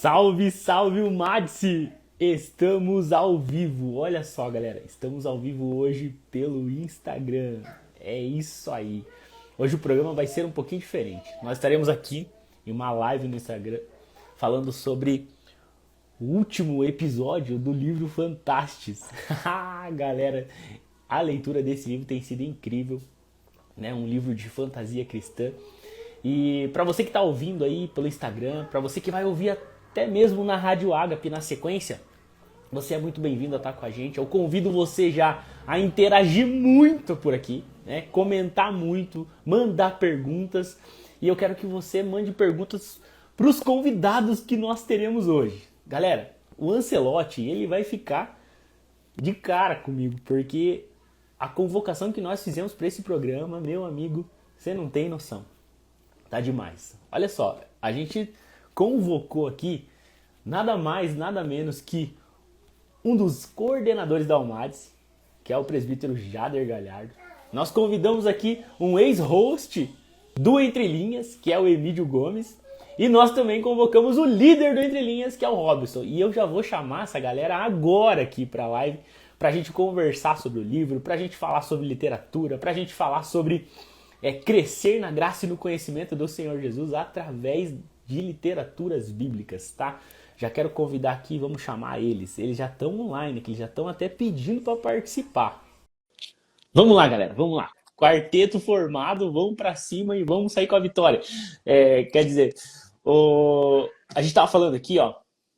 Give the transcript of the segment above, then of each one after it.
Salve, salve o Madsi! Estamos ao vivo. Olha só, galera, estamos ao vivo hoje pelo Instagram. É isso aí. Hoje o programa vai ser um pouquinho diferente. Nós estaremos aqui em uma live no Instagram falando sobre o último episódio do livro Fantastes. Galera, a leitura desse livro tem sido incrível, né? Um livro de fantasia cristã. E para você que está ouvindo aí pelo Instagram, para você que vai ouvir até mesmo na Rádio Ágape na sequência, você é muito bem-vindo a estar com a gente. Eu convido você já a interagir muito por aqui, né? Comentar muito, mandar perguntas. E eu quero que você mande perguntas para os convidados que nós teremos hoje. Galera, o Ancelotti, ele vai ficar de cara comigo, porque a convocação que nós fizemos para esse programa, meu amigo, você não tem noção. Tá demais. Olha só, a gente convocou aqui nada mais, nada menos que um dos coordenadores da Almades, que é o presbítero Jader Galhardo. Nós convidamos aqui um ex-host do Entre Linhas, que é o Emílio Gomes. E nós também convocamos o líder do Entre Linhas, que é o Robson. E eu já vou chamar essa galera agora aqui para a live, para a gente conversar sobre o livro, para a gente falar sobre literatura, para a gente falar sobre crescer na graça e no conhecimento do Senhor Jesus através de literaturas bíblicas, tá? Já quero convidar aqui, vamos chamar eles. Eles já estão online, que eles já estão até pedindo para participar. Vamos lá, galera, vamos lá. Quarteto formado, vamos para cima e vamos sair com a vitória. Quer dizer, a gente estava falando aqui, ó,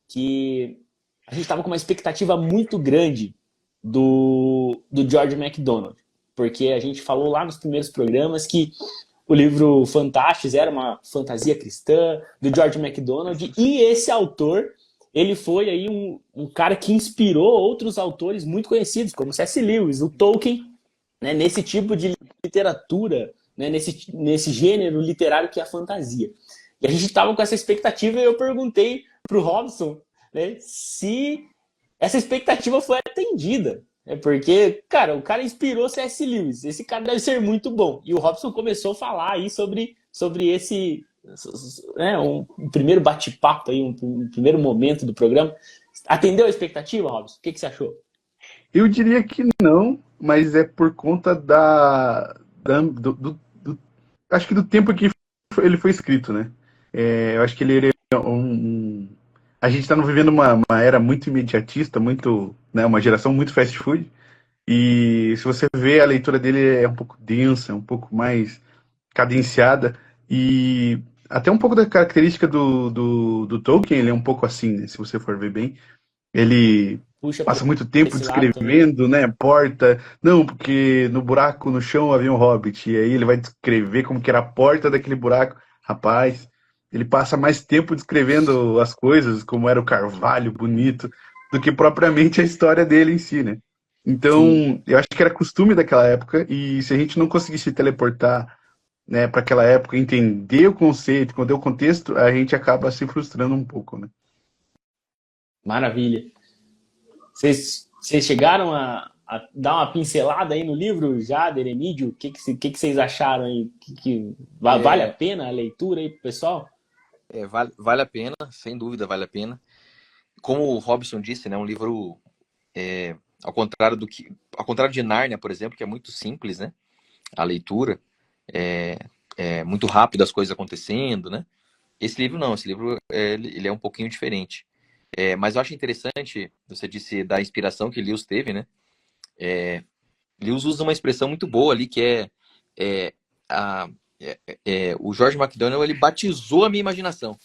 que a gente estava com uma expectativa muito grande do George MacDonald, porque a gente falou lá nos primeiros programas que o livro Fantastes era uma fantasia cristã do George MacDonald, e esse autor, ele foi aí um cara que inspirou outros autores muito conhecidos, como C.S. Lewis, o Tolkien, né, nesse tipo de literatura, né, nesse gênero literário que é a fantasia. E a gente estava com essa expectativa e eu perguntei para o Robson, né, se essa expectativa foi atendida. Porque, cara, o cara inspirou C.S. Lewis. Esse cara deve ser muito bom. E o Robson começou a falar aí sobre esse, né, um primeiro bate-papo, aí, um primeiro momento do programa. Atendeu a expectativa, Robson? O que você achou? Eu diria que não, mas é por conta acho que do tempo que ele foi escrito, né? Eu acho que ele é a gente está vivendo uma era muito imediatista, muito, né, uma geração muito fast food. E se você vê, a leitura dele é um pouco densa, um pouco mais cadenciada. E até um pouco da característica do Tolkien, ele é um pouco assim, né? Se você for ver bem. Ele Puxa passa para muito tempo esse lado também. descrevendo, né, porta. Não, porque no buraco no chão havia um hobbit. E aí ele vai descrever como que era a porta daquele buraco. Rapaz, ele passa mais tempo descrevendo as coisas, como era o carvalho bonito, do que propriamente a história dele em si, né? Sim. Então, eu acho que era costume daquela época, e se a gente não conseguisse teleportar, né, para aquela época, entender o conceito, entender o contexto, a gente acaba se frustrando um pouco, né? Maravilha. Vocês chegaram a dar uma pincelada aí no livro, Jader, Emílio? O que vocês acharam aí? Vale a É, pena a leitura aí pro pessoal? vale a pena, sem dúvida vale a pena. Como o Robson disse, né, um livro ao contrário de Nárnia, por exemplo, que é muito simples, né? A leitura é muito rápido, as coisas acontecendo, né? Esse livro não, esse livro ele é um pouquinho diferente. Mas eu acho interessante, você disse da inspiração que Lewis teve, né? Lewis usa uma expressão muito boa ali, que é, a, o George MacDonald, ele batizou a minha imaginação,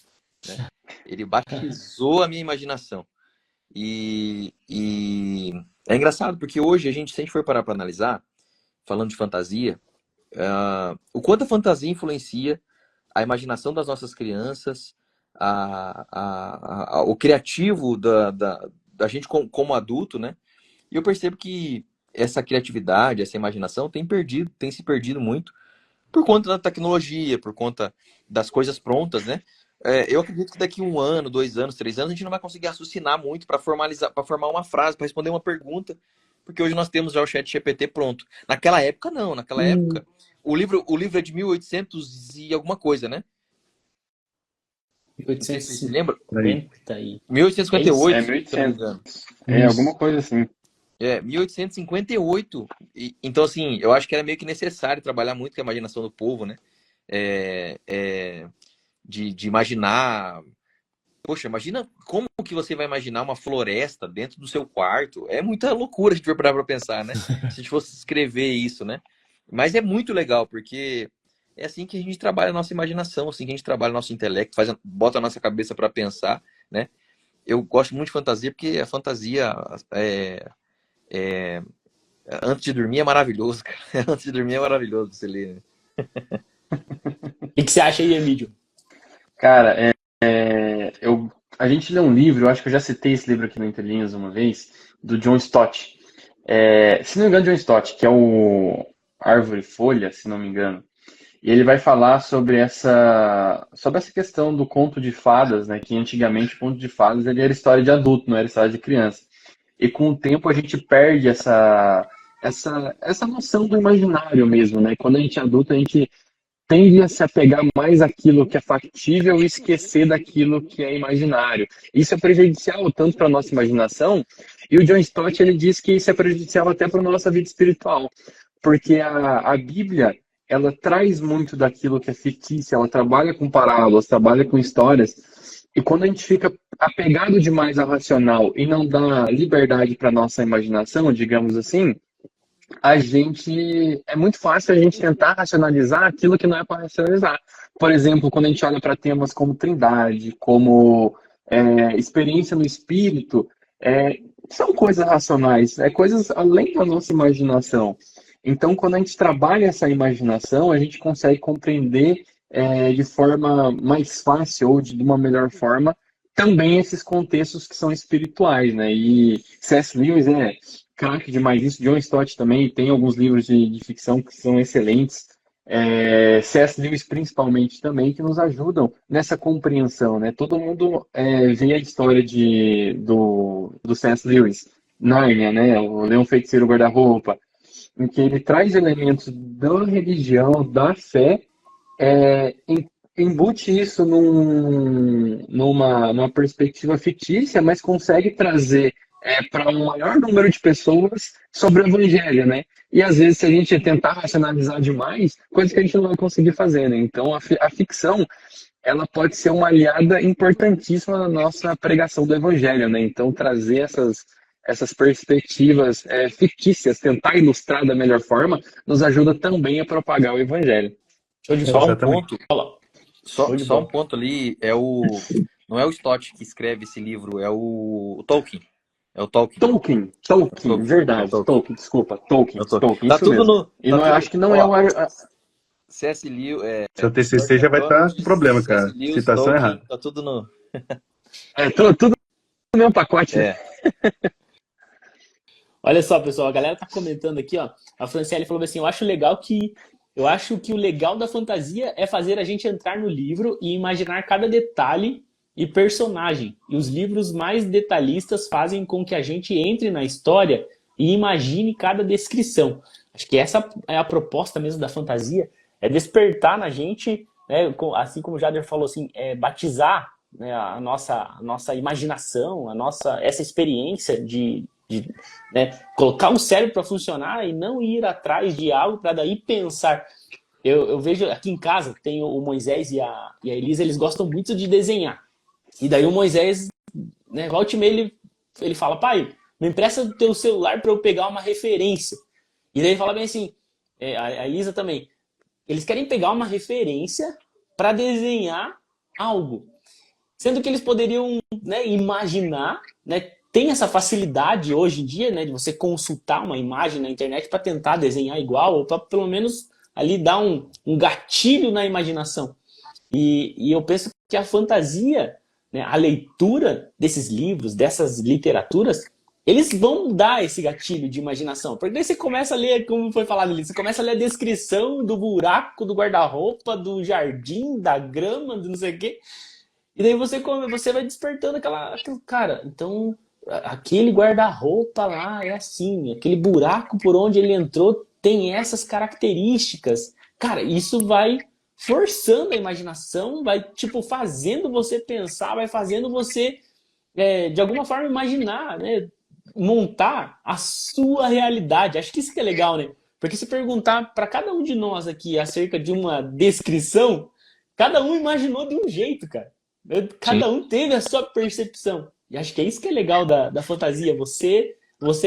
né? Ele batizou a minha imaginação. E é engraçado, porque hoje a gente, se a gente for parar para analisar, falando de fantasia, o quanto a fantasia influencia a imaginação das nossas crianças, o criativo da gente como adulto, né? E eu percebo que essa criatividade, essa imaginação tem se perdido muito por conta da tecnologia, por conta das coisas prontas, né? Eu acredito que daqui 1 ano, 2 anos, 3 anos, a gente não vai conseguir raciocinar muito para formar uma frase, para responder uma pergunta, porque hoje nós temos já o chat GPT pronto. Naquela época, não. Naquela época, o livro é de 1800 e alguma coisa, né? Não sei se você se lembra. 1850 e... É isso? 1858, É se eu não me engano. 1800. É, alguma coisa assim. 1858. Então, assim, eu acho que era meio que necessário trabalhar muito com a imaginação do povo, né? É, é, de imaginar. Poxa, imagina como que você vai imaginar uma floresta dentro do seu quarto. É muita loucura a gente for parar pra pensar, né? Se a gente fosse escrever isso, né? Mas é muito legal, porque é assim que a gente trabalha a nossa imaginação, assim que a gente trabalha o nosso intelecto, bota a nossa cabeça para pensar, né? Eu gosto muito de fantasia, porque a fantasia é, antes de dormir é maravilhoso, cara. Antes de dormir é maravilhoso você ler, né? O que você acha aí, Emílio? Cara, a gente lê um livro, eu acho que eu já citei esse livro aqui no Entre Linhas uma vez, do John Stott. Se não me engano, John Stott, que é o Árvore e Folha, se não me engano. E ele vai falar sobre essa questão do conto de fadas, né? Que antigamente o conto de fadas ele era história de adulto, não era história de criança. E com o tempo a gente perde essa noção do imaginário mesmo, né? Quando a gente é adulto, a gente tende a se apegar mais àquilo que é factível e esquecer daquilo que é imaginário. Isso é prejudicial tanto para a nossa imaginação, e o John Stott ele diz que isso é prejudicial até para a nossa vida espiritual, porque a Bíblia ela traz muito daquilo que é fictício, ela trabalha com parábolas, trabalha com histórias, e quando a gente fica apegado demais ao racional e não dá liberdade para a nossa imaginação, digamos assim, é muito fácil a gente tentar racionalizar aquilo que não é para racionalizar. Por exemplo, quando a gente olha para temas como trindade, como experiência no espírito, são coisas racionais, coisas além da nossa imaginação. Então, quando a gente trabalha essa imaginação, a gente consegue compreender de forma mais fácil ou de uma melhor forma também esses contextos que são espirituais, né? E C.S. Lewis é craque demais isso. John Stott também tem alguns livros de ficção que são excelentes. C.S. Lewis principalmente também, que nos ajudam nessa compreensão, né? Todo mundo vê a história do C.S. Lewis, Nárnia, né? O Leão Feiticeiro Guarda-Roupa, em que ele traz elementos da religião, da fé, embute isso numa perspectiva fictícia, mas consegue trazer para um maior número de pessoas sobre o evangelho, né? E às vezes, se a gente tentar racionalizar demais, coisa que a gente não vai conseguir fazer, né? Então, a ficção, ela pode ser uma aliada importantíssima na nossa pregação do evangelho, né? Então, trazer essas perspectivas fictícias, tentar ilustrar da melhor forma, nos ajuda também a propagar o evangelho. Show de Só bola. um ponto, Show de só um bola. ponto ali, não é o Stott que escreve esse livro, é o Tolkien. É o Tolkien. Tolkien, verdade. Tolkien, desculpa. Tolkien, Tá isso tudo mesmo. no. E Tá não, tudo, acho que não é ó, o. C.S. Lewis, Seu TCC já vai estar com problema, cara. C.S. Lewis, Citação Tolkien, errada. tá tudo no. Tudo no mesmo pacote, né? Olha só, pessoal, a galera tá comentando aqui, ó. A Franciele falou assim: eu acho que o legal da fantasia é fazer a gente entrar no livro e imaginar cada detalhe e personagem. E os livros mais detalhistas fazem com que a gente entre na história e imagine cada descrição. Acho que essa é a proposta mesmo da fantasia, é despertar na gente, né, assim como o Jader falou assim, batizar, né, a nossa imaginação, essa experiência né, colocar o cérebro para funcionar e não ir atrás de algo para daí pensar. Eu vejo aqui em casa, tem o Moisés e a Elisa, eles gostam muito de desenhar. E daí o Moisés, né, volta e meia, ele fala: pai, me empresta o teu celular para eu pegar uma referência. E daí ele fala bem assim, a Elisa também, eles querem pegar uma referência para desenhar algo. Sendo que eles poderiam, né, imaginar, né, tem essa facilidade hoje em dia, né, de você consultar uma imagem na internet para tentar desenhar igual, ou para pelo menos ali dar um gatilho na imaginação. E eu penso que a fantasia, né, a leitura desses livros, dessas literaturas, eles vão dar esse gatilho de imaginação. Porque daí você começa a ler, como foi falado ali, você começa a ler a descrição do buraco, do guarda-roupa, do jardim, da grama, do não sei o quê. E daí você vai despertando aquilo, cara, então aquele guarda-roupa lá é assim, aquele buraco por onde ele entrou tem essas características. Cara, isso vai forçando a imaginação, vai, tipo, fazendo você pensar, vai fazendo você, de alguma forma, imaginar, né? Montar a sua realidade. Acho que isso que é legal, né? Porque se perguntar para cada um de nós aqui acerca de uma descrição, cada um imaginou de um jeito, cara. Sim. Cada um teve a sua percepção. E acho que é isso que é legal da fantasia. Você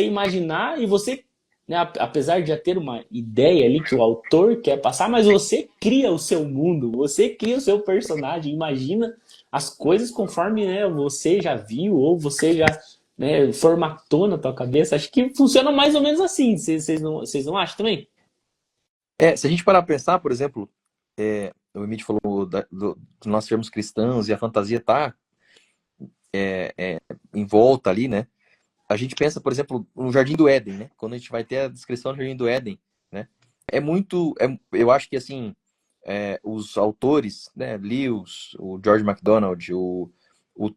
imaginar e você, né, apesar de já ter uma ideia ali que o autor quer passar, mas você cria o seu mundo, você cria o seu personagem, imagina as coisas conforme, né, você já viu ou você já, né, formatou na tua cabeça. Acho que funciona mais ou menos assim. Vocês não acham também? Se a gente parar pra pensar, por exemplo, o Emílio falou de nós sermos cristãos e a fantasia tá em volta ali, né? A gente pensa, por exemplo, no Jardim do Éden, né? Quando a gente vai ter a descrição do Jardim do Éden, né? Eu acho que, assim, os autores, né? Lewis, o George MacDonald, o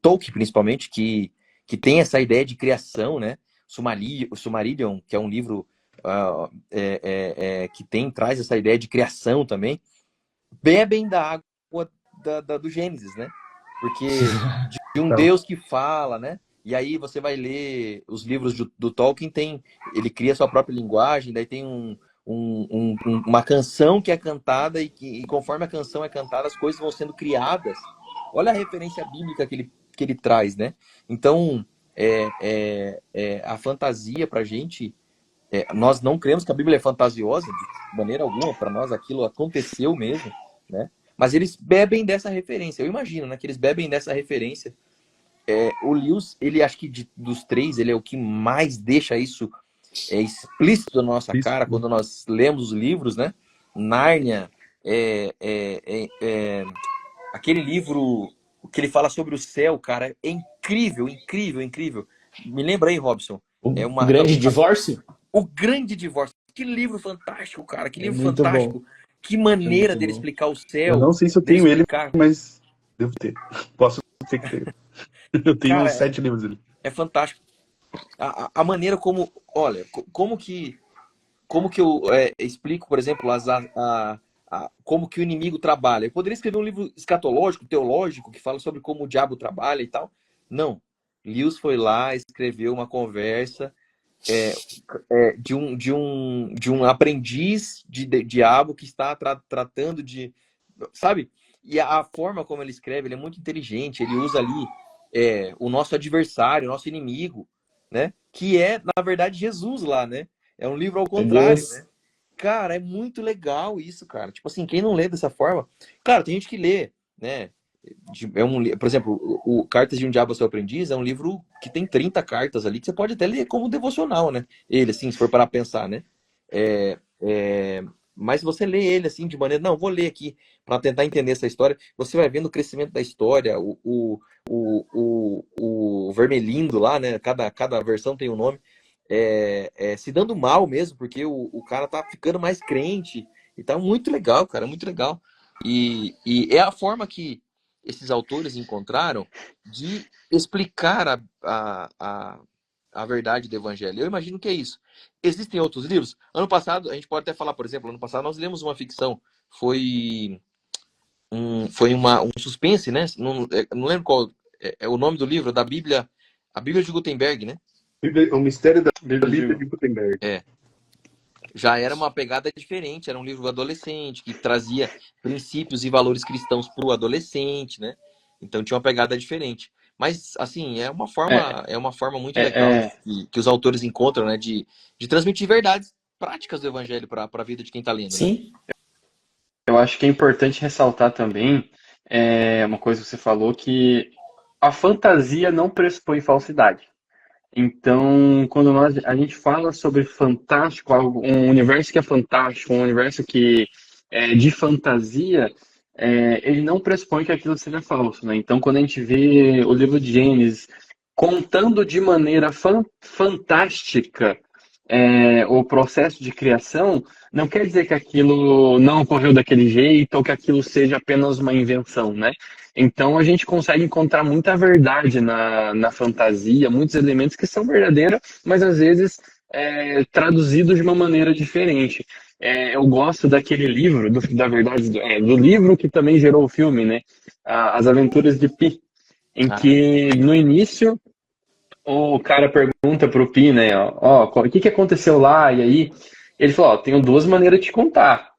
Tolkien, principalmente, que tem essa ideia de criação, né? O Silmarillion, que é um livro que traz essa ideia de criação também, bebem da água do Gênesis, né? Porque de um Então, Deus que fala, né? E aí você vai ler os livros do Tolkien, ele cria sua própria linguagem, daí tem uma canção que é cantada e conforme a canção é cantada, as coisas vão sendo criadas. Olha a referência bíblica que ele traz, né? Então, a fantasia pra gente, nós não cremos que a Bíblia é fantasiosa de maneira alguma, para nós aquilo aconteceu mesmo, né? Mas eles bebem dessa referência. Eu imagino, né, que eles bebem dessa referência. O Lewis, ele acho que dos três, ele é o que mais deixa isso explícito na nossa isso, cara quando nós lemos os livros, né? Nárnia, aquele livro que ele fala sobre o céu, cara, é incrível, incrível, incrível. Me lembra aí, Robson. O Grande Divórcio? O Grande Divórcio. Que livro fantástico, cara. Que É livro muito bom. fantástico. Que maneira Muito dele bom. explicar o eu céu. não sei se eu Dele tenho ele, explicar. mas devo ter. Posso ter que ter. Eu tenho Cara, uns 7 livros ali. é fantástico. A maneira como. Olha, como que eu explico, por exemplo, como que o inimigo trabalha. Eu poderia escrever um livro escatológico, teológico, que fala sobre como o diabo trabalha e tal. Não. Lewis foi lá, escreveu uma conversa de um aprendiz de diabo que está tratando de. Sabe? E a forma como ele escreve, ele é muito inteligente. Ele usa ali o nosso adversário, o nosso inimigo, né? Que é, na verdade, Jesus lá, né? É um livro ao Meu contrário, Deus. né? Cara, é muito legal isso, cara. Tipo assim, quem não lê dessa forma. Claro, tem gente que lê, né? Por exemplo, o Cartas de um Diabo ao Seu Aprendiz é um livro que tem 30 cartas ali, que você pode até ler como devocional, né? Ele, assim, se for para pensar, né? É, mas se você lê ele, assim, de maneira... Não, vou ler aqui para tentar entender essa história. Você vai vendo o crescimento da história, o Vermelindo lá, né? Cada versão tem um nome. Se dando mal mesmo, porque o cara tá ficando mais crente. E tá muito legal, cara, muito legal. E é a forma que esses autores encontraram de explicar a verdade do evangelho. Eu imagino que é isso. Existem outros livros? Ano passado, a gente pode até falar, por exemplo, ano passado nós lemos uma ficção, foi um suspense, né? Não lembro qual é o nome do livro, da Bíblia, a Bíblia de Gutenberg, né? O Mistério da Bíblia Bíblia de Gutenberg. Já era uma pegada diferente, era um livro adolescente, que trazia princípios e valores cristãos para o adolescente, né? Então tinha uma pegada diferente. Mas, assim, é uma forma muito legal que os autores encontram, né? De transmitir verdades práticas do evangelho para a vida de quem está lendo, né? Sim. Eu acho que é importante ressaltar também uma coisa que você falou, que a fantasia não pressupõe falsidade. Então, quando a gente fala sobre fantástico, um universo que é fantástico, um universo que é de fantasia, ele não pressupõe que aquilo seja falso, né? Então, quando a gente vê o livro de Gênesis contando de maneira fantástica o processo de criação, não quer dizer que aquilo não ocorreu daquele jeito ou que aquilo seja apenas uma invenção, né? Então a gente consegue encontrar muita verdade na fantasia, muitos elementos que são verdadeiros, mas às vezes traduzidos de uma maneira diferente. eu gosto daquele livro, da verdade, do livro que também gerou o filme, né? As Aventuras de Pi, em Ah, que no início o cara pergunta pro Pi, né? Ó, o que que aconteceu lá? E aí ele falou, ó, tenho duas maneiras de te contar.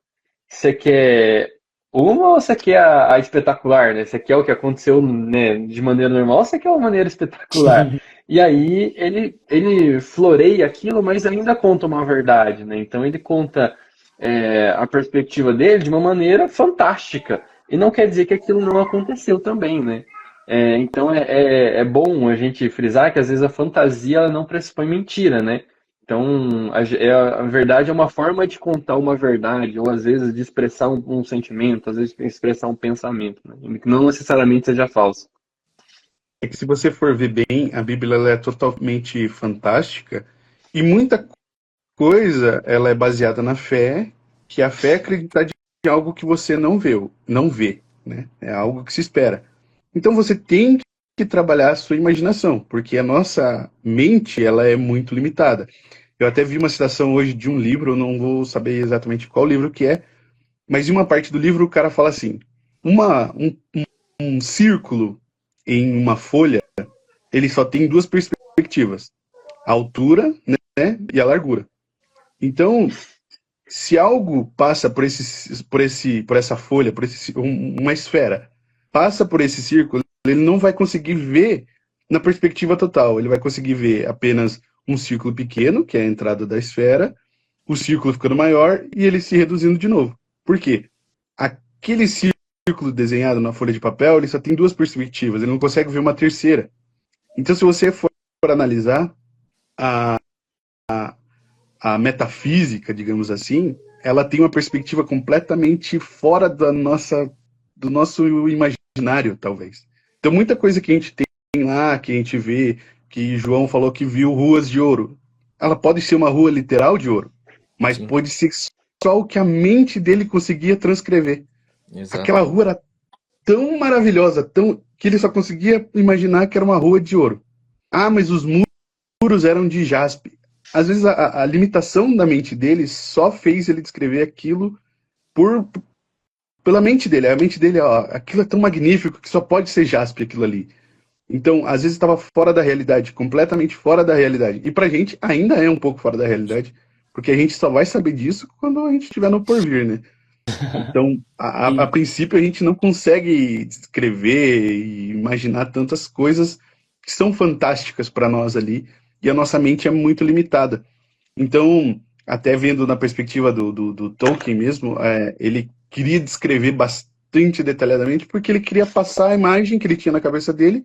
Você quer uma ou você quer a espetacular, né? Você quer o que aconteceu, né, de maneira normal ou você quer uma maneira espetacular? E aí ele floreia aquilo, mas ainda conta uma verdade, né? Então ele conta a perspectiva dele de uma maneira fantástica. E não quer dizer que aquilo não aconteceu também, né? Então é bom a gente frisar que às vezes a fantasia ela não pressupõe mentira, né? Então, a verdade é uma forma de contar uma verdade, ou às vezes de expressar um sentimento, às vezes de expressar um pensamento, né? Que não necessariamente seja falso. É que se você for ver bem, a Bíblia ela é totalmente fantástica e muita coisa ela é baseada na fé, que a fé é acreditar em algo que você não vê, né? É algo que se espera. Então você tem que trabalhar a sua imaginação, porque a nossa mente ela é muito limitada. Eu até vi uma citação hoje de um livro, eu não vou saber exatamente qual livro que é, mas em uma parte do livro o cara fala assim: um círculo em uma folha, ele só tem duas perspectivas, a altura, né, e a largura. Então, se algo passa por essa folha, uma esfera, passa por esse círculo, ele não vai conseguir ver na perspectiva total. Ele vai conseguir ver apenas um círculo pequeno, que é a entrada da esfera, o círculo ficando maior e ele se reduzindo de novo. Por quê? Aquele círculo desenhado na folha de papel, ele só tem duas perspectivas, ele não consegue ver uma terceira. Então, se você for analisar a, a metafísica, digamos assim, ela tem uma perspectiva completamente fora do nosso imaginário, talvez. Então, muita coisa que a gente tem lá, que a gente vê, que João falou que viu ruas de ouro, ela pode ser uma rua literal de ouro, mas Sim, pode ser só o que a mente dele conseguia transcrever. Aquela exato. rua era tão maravilhosa, tão que ele só conseguia imaginar que era uma rua de ouro. Ah, mas os muros eram de jaspe. Às vezes a limitação da mente dele só fez ele descrever aquilo por pela mente dele. A mente dele, ó, aquilo é tão magnífico que só pode ser jaspe aquilo ali. Então, às vezes estava fora da realidade, completamente fora da realidade. E pra gente ainda é um pouco fora da realidade, porque a gente só vai saber disso quando a gente estiver no porvir, né? Então, a e, princípio, a gente não consegue descrever e imaginar tantas coisas que são fantásticas para nós ali, e a nossa mente é muito limitada. Então, até vendo na perspectiva do Tolkien mesmo, ele queria descrever bastante detalhadamente, porque ele queria passar a imagem que ele tinha na cabeça dele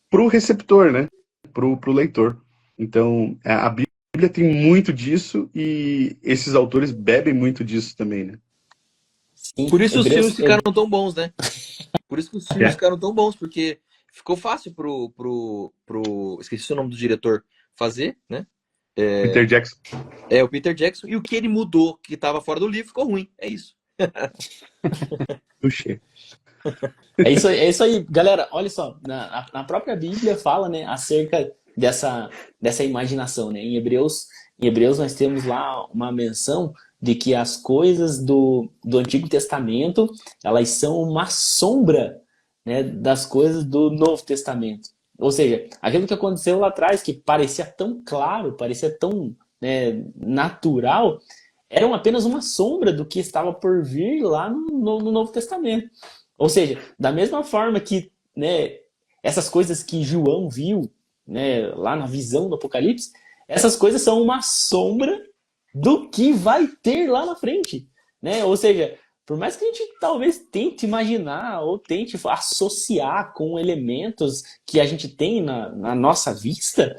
para o receptor, né? Para o leitor. Então, a Bíblia tem muito disso, e esses autores bebem muito disso também, né? sim, Por isso os filmes Hebreus, ficaram tão bons, né? Por isso que os filmes É. ficaram tão bons, porque ficou fácil esqueci o nome do diretor fazer, né? Peter Jackson. É o Peter Jackson, e o que ele mudou, que estava fora do livro, ficou ruim. É isso. Puxa. é isso aí, galera. Olha só, na própria Bíblia fala, né, acerca dessa imaginação, né? Em Hebreus nós temos lá uma menção de que as coisas do Antigo Testamento, elas são uma sombra, né, das coisas do Novo Testamento. Ou seja, aquilo que aconteceu lá atrás, que parecia tão claro, parecia tão, né, natural, eram apenas uma sombra do que estava por vir lá no Novo Testamento. Ou seja, da mesma forma que, né, essas coisas que João viu, né, lá na visão do Apocalipse, essas coisas são uma sombra do que vai ter lá na frente, né? Ou seja, por mais que a gente talvez tente imaginar ou tente associar com elementos que a gente tem na nossa vista,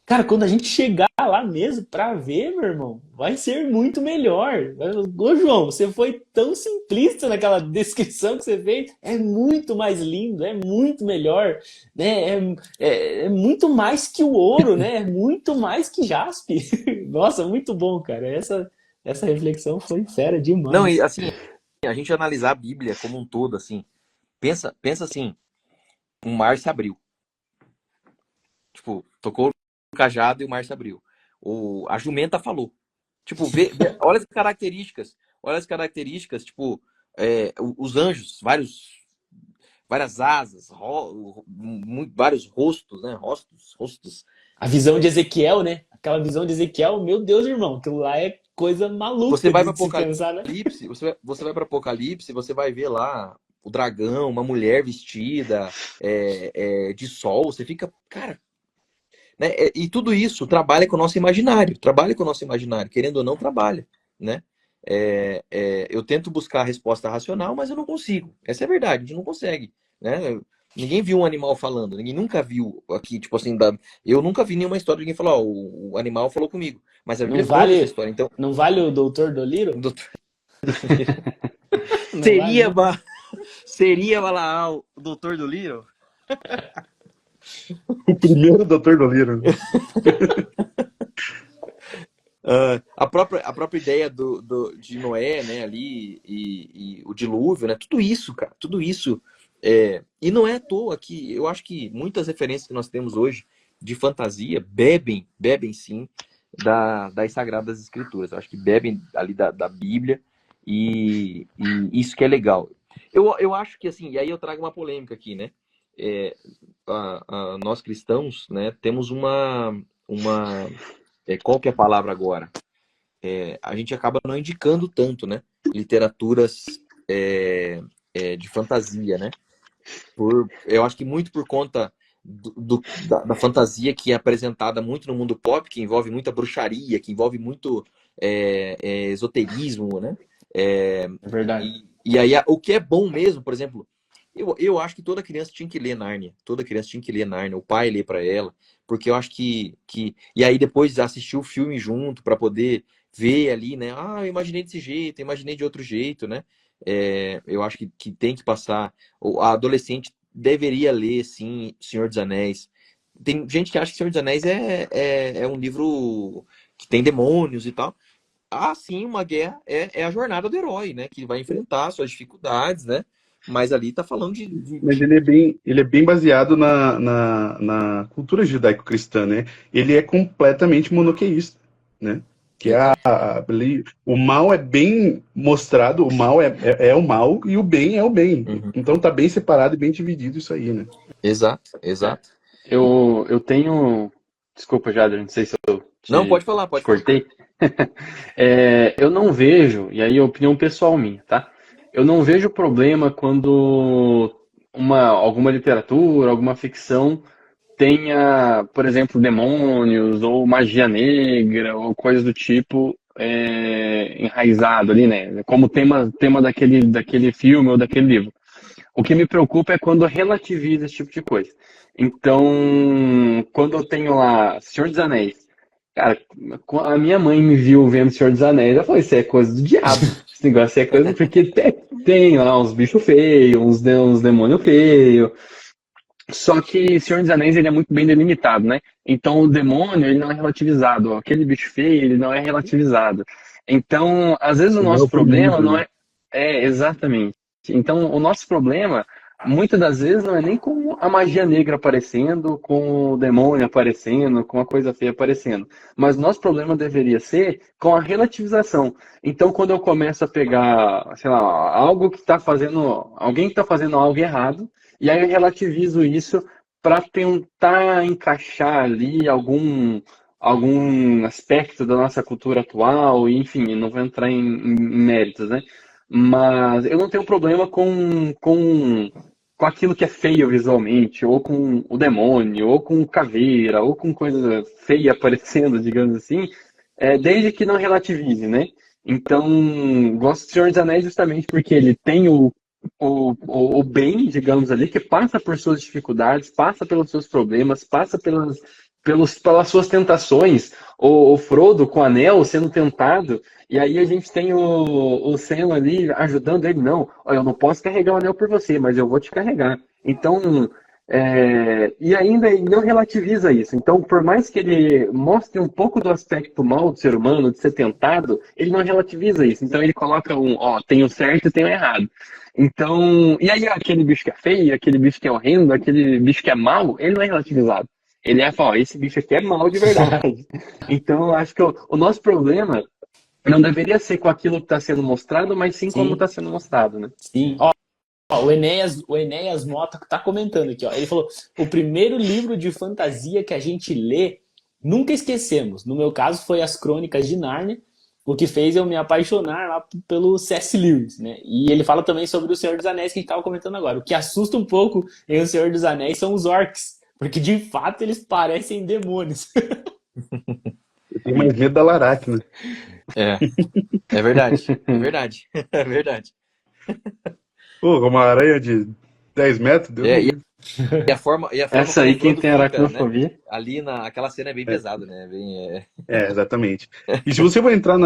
cara, quando a gente chegar lá mesmo pra ver, meu irmão, vai ser muito melhor. Ô, João, você foi tão simplista naquela descrição que você fez. É muito mais lindo, é muito melhor, né? É muito mais que o ouro, né? É muito mais que jaspe. Nossa, muito bom, cara. Essa reflexão foi fera Não, e demais. assim, a gente analisar a Bíblia como um todo, assim, pensa assim, um mar se abriu. Tipo, tocou o cajado e o mar se abriu. A jumenta falou. Tipo, olha as características, tipo, os anjos, várias asas, vários rostos, né? Rostos. A visão de Ezequiel, né? Aquela visão de Ezequiel, meu Deus, irmão, aquilo lá é coisa Você maluca vai para de se pensar, né? Apocalipse, você vai para Apocalipse, você vai ver lá o dragão, uma mulher vestida de sol, você fica, cara, né? E tudo isso trabalha com o nosso imaginário, querendo ou não, trabalha, né? Eu tento buscar a resposta racional, mas eu não consigo. Essa é a verdade, a gente não consegue, né? Ninguém viu um animal falando, ninguém nunca viu aqui, tipo assim, eu nunca vi nenhuma história de ninguém falar, ó, o animal falou comigo, mas a Não Bíblia conta essa vale, história, então, não vale o Doutor Doliro? doutor, Não vale, seria, né? seria Balaal o doutor do Little? O primeiro Doutor Doliro. A própria ideia de Noé, né, ali, e o dilúvio, né, tudo isso, cara, tudo isso. E não é à toa que eu acho que muitas referências que nós temos hoje de fantasia bebem sim das Sagradas Escrituras. Eu acho que bebem ali da Bíblia e isso que é legal. Eu acho que assim, e aí eu trago uma polêmica aqui, né? É, nós cristãos, né, temos qual que é a palavra agora? A gente acaba não indicando tanto, né? Literaturas de fantasia, né? Eu acho que muito por conta da fantasia que é apresentada muito no mundo pop, que envolve muita bruxaria, que envolve muito esoterismo, né? É verdade. E aí, o que é bom mesmo, por exemplo, eu acho que toda criança tinha que ler Nárnia. Toda criança tinha que ler Nárnia. O pai lê para ela. Porque eu acho que. E aí depois assistir o filme junto para poder ver ali, né? Ah, eu imaginei desse jeito, eu imaginei de outro jeito, né? Eu acho que tem que passar. A adolescente deveria ler, sim, Senhor dos Anéis. Tem gente que acha que Senhor dos Anéis é um livro que tem demônios e tal. Ah, sim, uma guerra é a jornada do herói, né? Que vai enfrentar suas dificuldades, né? Mas ali tá falando Mas ele é bem baseado na cultura judaico-cristã, né? Ele é completamente monoteísta, né? Que o mal é bem mostrado, o mal é o mal e o bem é o bem. Uhum. Então tá bem separado e bem dividido isso aí, né? Exato. Eu tenho. Desculpa, Jader, não sei se eu Não, pode falar, te pode falar. cortei. Eu não vejo, e aí é opinião pessoal minha, tá? Eu não vejo problema quando alguma literatura, alguma ficção tenha, por exemplo, demônios ou magia negra ou coisas do tipo enraizado ali, né? Como tema daquele filme ou daquele livro. O que me preocupa é quando relativiza esse tipo de coisa. Então, quando eu tenho lá Senhor dos Anéis, cara, a minha mãe me viu vendo Senhor dos Anéis, ela falou, isso é coisa do diabo. Esse negócio é coisa... Porque tem lá uns bichos feios, uns demônios feios. Só que Senhor dos Anéis, ele é muito bem delimitado, né? Então, o demônio, ele não é relativizado. Aquele bicho feio, ele não é relativizado. Então, às vezes o Não é nosso o problema livro, não né? exatamente. Então, o nosso problema, muitas das vezes, não é nem com a magia negra aparecendo, com o demônio aparecendo, com a coisa feia aparecendo. Mas o nosso problema deveria ser com a relativização. Então, quando eu começo a pegar, sei lá, algo que está fazendo, alguém que está fazendo algo errado, e aí eu relativizo isso para tentar encaixar ali algum aspecto da nossa cultura atual, e, enfim, não vou entrar em méritos, né? Mas eu não tenho problema com aquilo que é feio visualmente, ou com o demônio, ou com caveira, ou com coisa feia aparecendo, digamos assim, desde que não relativize, né? Então, gosto do Senhor dos Anéis justamente porque ele tem o bem, digamos ali, que passa por suas dificuldades, passa pelos seus problemas, passa pelas suas tentações. O Frodo com o anel sendo tentado, e aí a gente tem o Sam ali ajudando ele. Não, olha, eu não posso carregar o anel por você, mas eu vou te carregar. Então, e ainda ele não relativiza isso. Então, por mais que ele mostre um pouco do aspecto mal do ser humano, de ser tentado, ele não relativiza isso. Então, ele coloca tem o certo e tem o errado. Então, e aí aquele bicho que é feio, aquele bicho que é horrendo, aquele bicho que é mau, ele não é relativizado. Ele falar, esse bicho aqui é mau de verdade. Então, eu acho que o nosso problema Não deveria ser com aquilo que está sendo mostrado, mas sim como Sim, está sendo mostrado, né? sim. Ó, o Enéas Mota tá comentando aqui, ó. Ele falou: o primeiro livro de fantasia que a gente lê, nunca esquecemos. No meu caso, foi As Crônicas de Nárnia, o que fez eu me apaixonar lá pelo C.S. Lewis, né? E ele fala também sobre o Senhor dos Anéis que a gente tava comentando agora. O que assusta um pouco em O Senhor dos Anéis são os orcs, porque de fato eles parecem demônios. Eu tenho mais medo da Laracna. É, é verdade. É verdade. É verdade. Pô, uma aranha de 10 metros, Deus me É, livre. e a forma Essa como aí, o quem Frodo tem fica, né? aracnofobia. Ali aquela cena é bem É, pesada, né? exatamente. E se você for entrar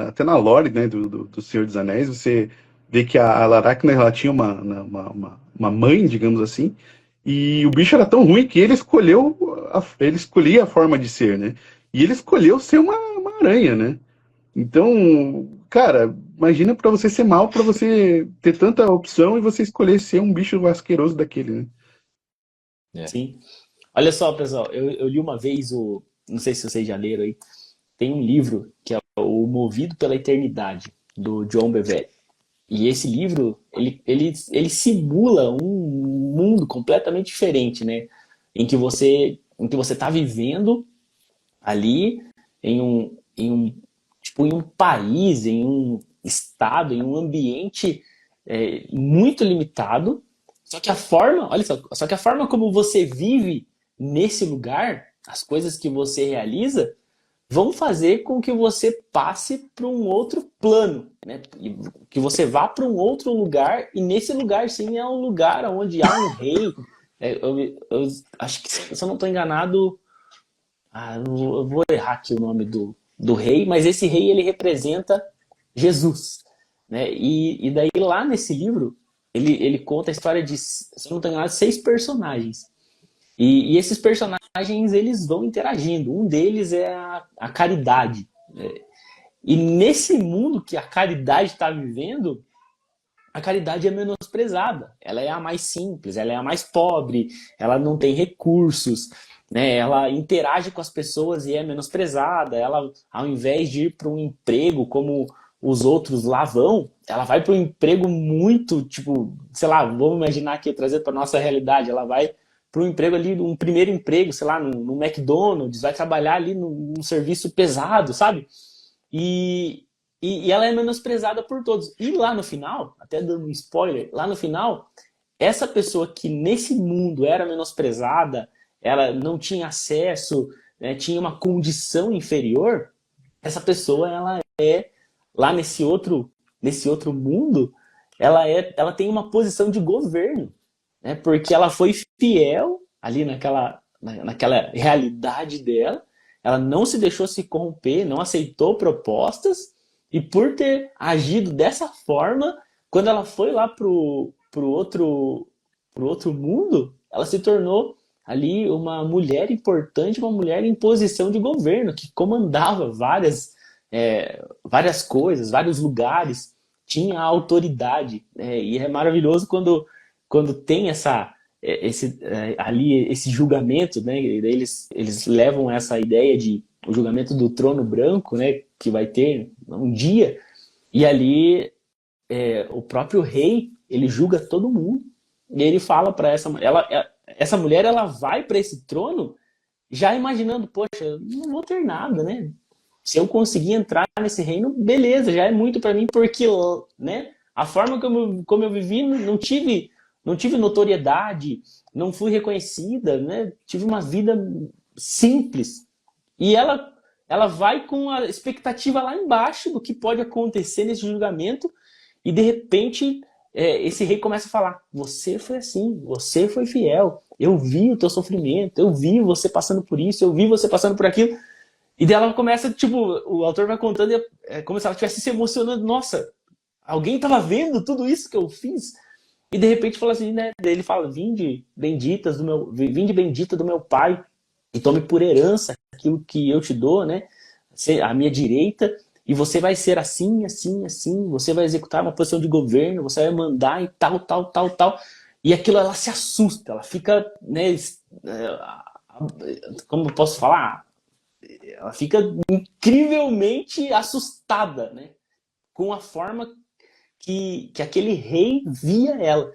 até na lore, né, do Senhor dos Anéis, você vê que a Laracna, ela tinha uma mãe, digamos assim, e o bicho era tão ruim que ele ele escolhia a forma de ser, né? E ele escolheu ser uma aranha, né? Então, cara, imagina pra você ser mal, pra você ter tanta opção e você escolher ser um bicho asqueroso daquele, né? É. Sim. Olha só, pessoal, eu li uma vez não sei se vocês já leram aí, tem um livro que é o Movido pela Eternidade, do John Bevere. E esse livro, ele simula um mundo completamente diferente, né? Em que você está vivendo ali em um país, em um estado, em um ambiente muito limitado. Só que a forma como você vive nesse lugar, as coisas que você realiza, vão fazer com que você passe para um outro plano, né? Que você vá para um outro lugar, e nesse lugar sim é um lugar onde há um rei. Eu acho que, se eu não estou enganado, eu vou errar aqui o nome do rei, mas esse rei ele representa Jesus, né? E daí lá nesse livro ele conta a história de, se eu não estou enganado, 6 personagens. E esses personagens eles vão interagindo. Um deles é a caridade. E nesse mundo que a caridade está vivendo, a caridade é menosprezada. Ela é a mais simples, ela é a mais pobre, ela não tem recursos, né? Ela interage com as pessoas e é menosprezada. Ela, ao invés de ir para um emprego como os outros lá vão, ela vai para um emprego muito, tipo, sei lá, vamos imaginar aqui, trazer para nossa realidade, ela vai para um emprego ali, um primeiro emprego, sei lá, no McDonald's, vai trabalhar ali num serviço pesado, sabe? E, e ela é menosprezada por todos. E lá no final, até dando um spoiler, lá no final, essa pessoa que nesse mundo era menosprezada, ela não tinha acesso, né, tinha uma condição inferior, essa pessoa, ela lá nesse outro mundo, ela tem uma posição de governo, né, porque ela foi fiel ali naquela realidade dela, ela não se deixou se corromper, não aceitou propostas, e por ter agido dessa forma, quando ela foi lá pro outro mundo, ela se tornou ali uma mulher importante, uma mulher em posição de governo, que comandava várias coisas, vários lugares, tinha autoridade. E é maravilhoso quando tem esse julgamento, né? Eles levam essa ideia de o julgamento do trono branco, né? Que vai ter um dia, e ali o próprio rei ele julga todo mundo e ele fala para essa mulher, ela vai para esse trono já imaginando, poxa, eu não vou ter nada, né? Se eu conseguir entrar nesse reino, beleza, já é muito para mim, porque, né, a forma como eu vivi, não tive notoriedade, não fui reconhecida, né? Tive uma vida simples. E ela vai com a expectativa lá embaixo do que pode acontecer nesse julgamento, e de repente esse rei começa a falar: você foi assim, você foi fiel, eu vi o teu sofrimento, eu vi você passando por isso, eu vi você passando por aquilo. E daí ela começa, tipo, o autor vai contando, como se ela estivesse se emocionando. Nossa, alguém estava vendo tudo isso que eu fiz? E de repente fala assim, né? Ele fala: vinde bendita do meu pai, e tome por herança aquilo que eu te dou, né? A minha direita, e você vai ser assim, assim, assim, você vai executar uma posição de governo, você vai mandar e tal, tal, tal, tal. E aquilo, ela se assusta, ela fica, né? Como eu posso falar? ela fica incrivelmente assustada, né? Com a forma que aquele rei via ela.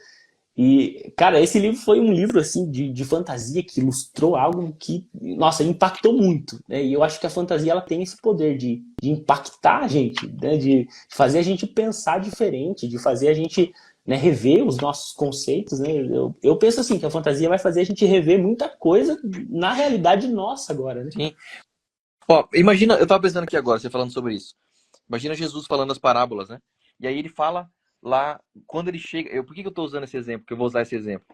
E, cara, esse livro foi um livro, assim, de fantasia que ilustrou algo que, nossa, impactou muito, né? E eu acho que a fantasia, ela tem esse poder de impactar a gente, né? De fazer a gente pensar diferente, de fazer a gente, né, rever os nossos conceitos, né? Eu penso assim, que a fantasia vai fazer a gente rever muita coisa na realidade nossa agora, né? Sim. Ó, imagina, eu tava pensando aqui agora, você falando sobre isso. Imagina Jesus falando as parábolas, né? E aí ele fala lá, quando ele chega. Por que eu estou usando esse exemplo? Que eu vou usar esse exemplo.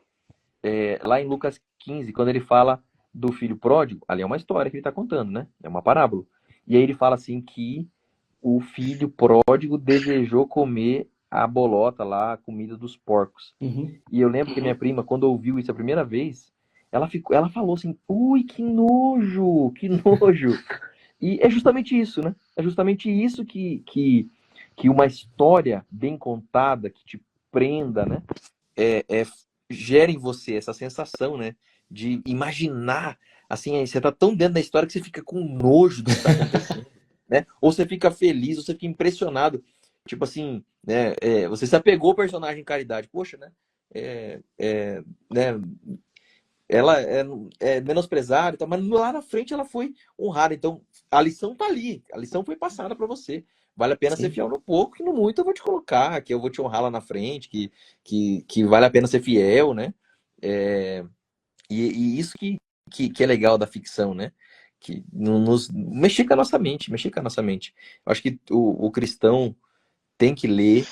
Lá em Lucas 15, quando ele fala do filho pródigo, ali é uma história que ele está contando, né? É uma parábola. E aí ele fala assim que o filho pródigo desejou comer a bolota lá, a comida dos porcos. Uhum. E eu lembro que minha prima, quando ouviu isso a primeira vez, ela falou assim: ui, que nojo, que nojo. E é justamente isso, né? É justamente isso que uma história bem contada, que te prenda, né? Gera em você essa sensação, né? De imaginar, assim, você tá tão dentro da história que você fica com nojo do que tá acontecendo, né? Ou você fica feliz, ou você fica impressionado. Tipo assim, né? Você se apegou ao personagem Caridade. Poxa, né? Né? Ela é menosprezada, e tal, mas lá na frente ela foi honrada. Então, a lição tá ali. A lição foi passada para você. Vale a pena ser Sim. fiel no pouco, que no muito eu vou te colocar, que eu vou te honrar lá na frente, que vale a pena ser fiel, né? E isso que é legal da ficção, né? Que nos mexer com a nossa mente, mexer com a nossa mente. Eu acho que o cristão tem que ler,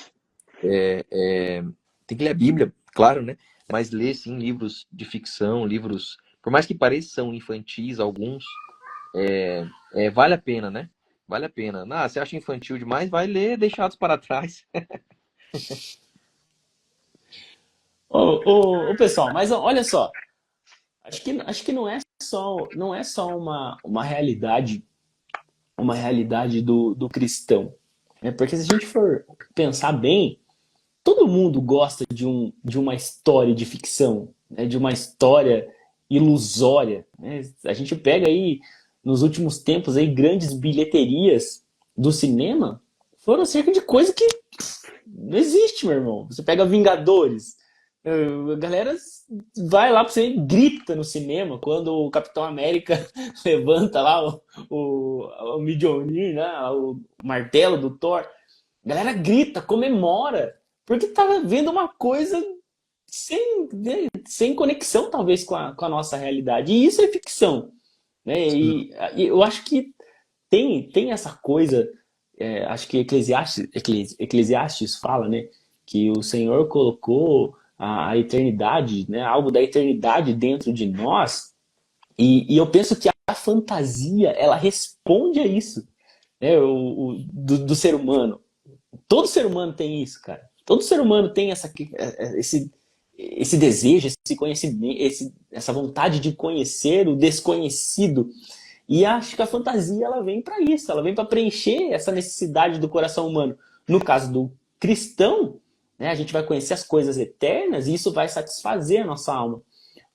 tem que ler a Bíblia, claro, né? Mas ler, sim, livros de ficção, livros, por mais que pareçam infantis alguns, vale a pena, né? Vale a pena. Ah, você acha infantil demais? Vai ler Deixados para Trás. Ô, pessoal, mas olha só, acho que não é só uma realidade do cristão, né? Porque se a gente for pensar bem, todo mundo gosta de uma história de ficção, né? De uma história ilusória, né? A gente pega aí, nos últimos tempos, aí, grandes bilheterias do cinema foram acerca de coisa que não existe, meu irmão. Você pega Vingadores, a galera vai lá pra você e grita no cinema quando o Capitão América levanta lá o Mjolnir, né? O martelo do Thor. A galera grita, comemora, porque tava vendo uma coisa sem, né, sem conexão, talvez, com a nossa realidade. E isso é ficção, né? E eu acho que tem essa coisa, acho que Eclesiastes fala, né? Que o Senhor colocou a eternidade, né? Algo da eternidade dentro de nós. E eu penso que a fantasia, ela responde a isso, né? Do ser humano. Todo ser humano tem isso, cara. Todo ser humano tem esse desejo, esse conhecimento, essa vontade de conhecer o desconhecido. E acho que a fantasia, ela vem para isso, ela vem para preencher essa necessidade do coração humano. No caso do cristão, né, a gente vai conhecer as coisas eternas e isso vai satisfazer a nossa alma.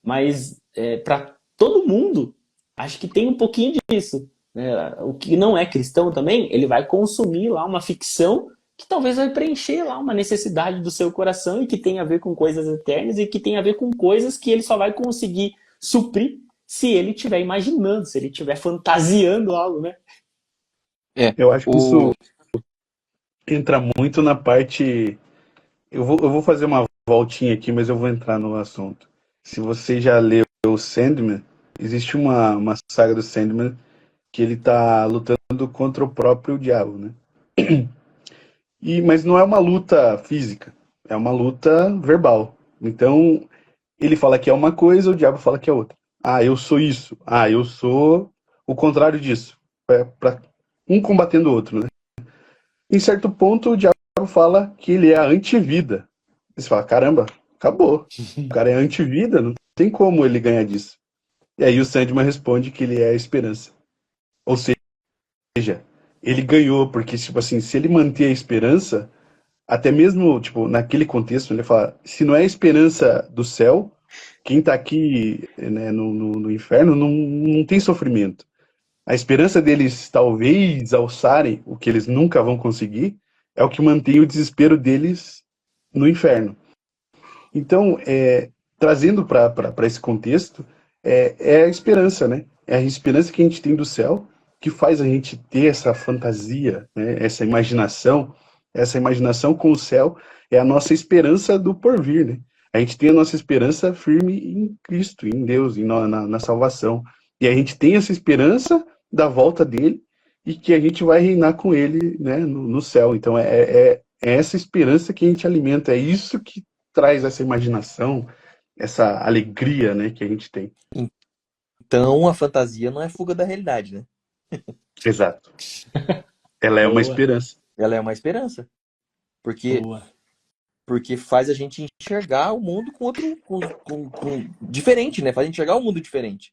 Mas para todo mundo, acho que tem um pouquinho disso, né? O que não é cristão também, ele vai consumir lá uma ficção que talvez vai preencher lá uma necessidade do seu coração e que tem a ver com coisas eternas e que tem a ver com coisas que ele só vai conseguir suprir se ele estiver imaginando, se ele estiver fantasiando algo, né? Eu acho que isso entra muito na parte. Eu vou fazer uma voltinha aqui, mas eu vou entrar no assunto. Se você já leu Sandman, existe uma saga do Sandman que ele tá lutando contra o próprio diabo, né? Mas não é uma luta física, é uma luta verbal. Então, ele fala que é uma coisa, o diabo fala que é outra. Ah, eu sou isso. Ah, eu sou o contrário disso. Pra um combatendo o outro, né? Em certo ponto, o diabo fala que ele é a antivida. Você fala, caramba, acabou. O cara é antivida, não tem como ele ganhar disso. E aí o Sandman responde que ele é a esperança. Ou seja, ele ganhou, porque, tipo assim, se ele manter a esperança, até mesmo, tipo, naquele contexto, ele fala, se não é a esperança do céu, quem tá aqui, né, no inferno não tem sofrimento. A esperança deles talvez alçarem o que eles nunca vão conseguir é o que mantém o desespero deles no inferno. Então, trazendo para esse contexto, é a esperança, né? É a esperança que a gente tem do céu que faz a gente ter essa fantasia, né? Essa imaginação com o céu é a nossa esperança do porvir, né? A gente tem a nossa esperança firme em Cristo, em Deus, na salvação. E a gente tem essa esperança da volta dele e que a gente vai reinar com ele, né, no céu. Então, é essa esperança que a gente alimenta, é isso que traz essa imaginação, essa alegria, né, que a gente tem. Então, a fantasia não é fuga da realidade, né? Exato. Ela é uma Boa, esperança. Ela é uma esperança. Porque, boa. porque faz a gente enxergar o mundo diferente, né? Faz a gente enxergar o mundo diferente.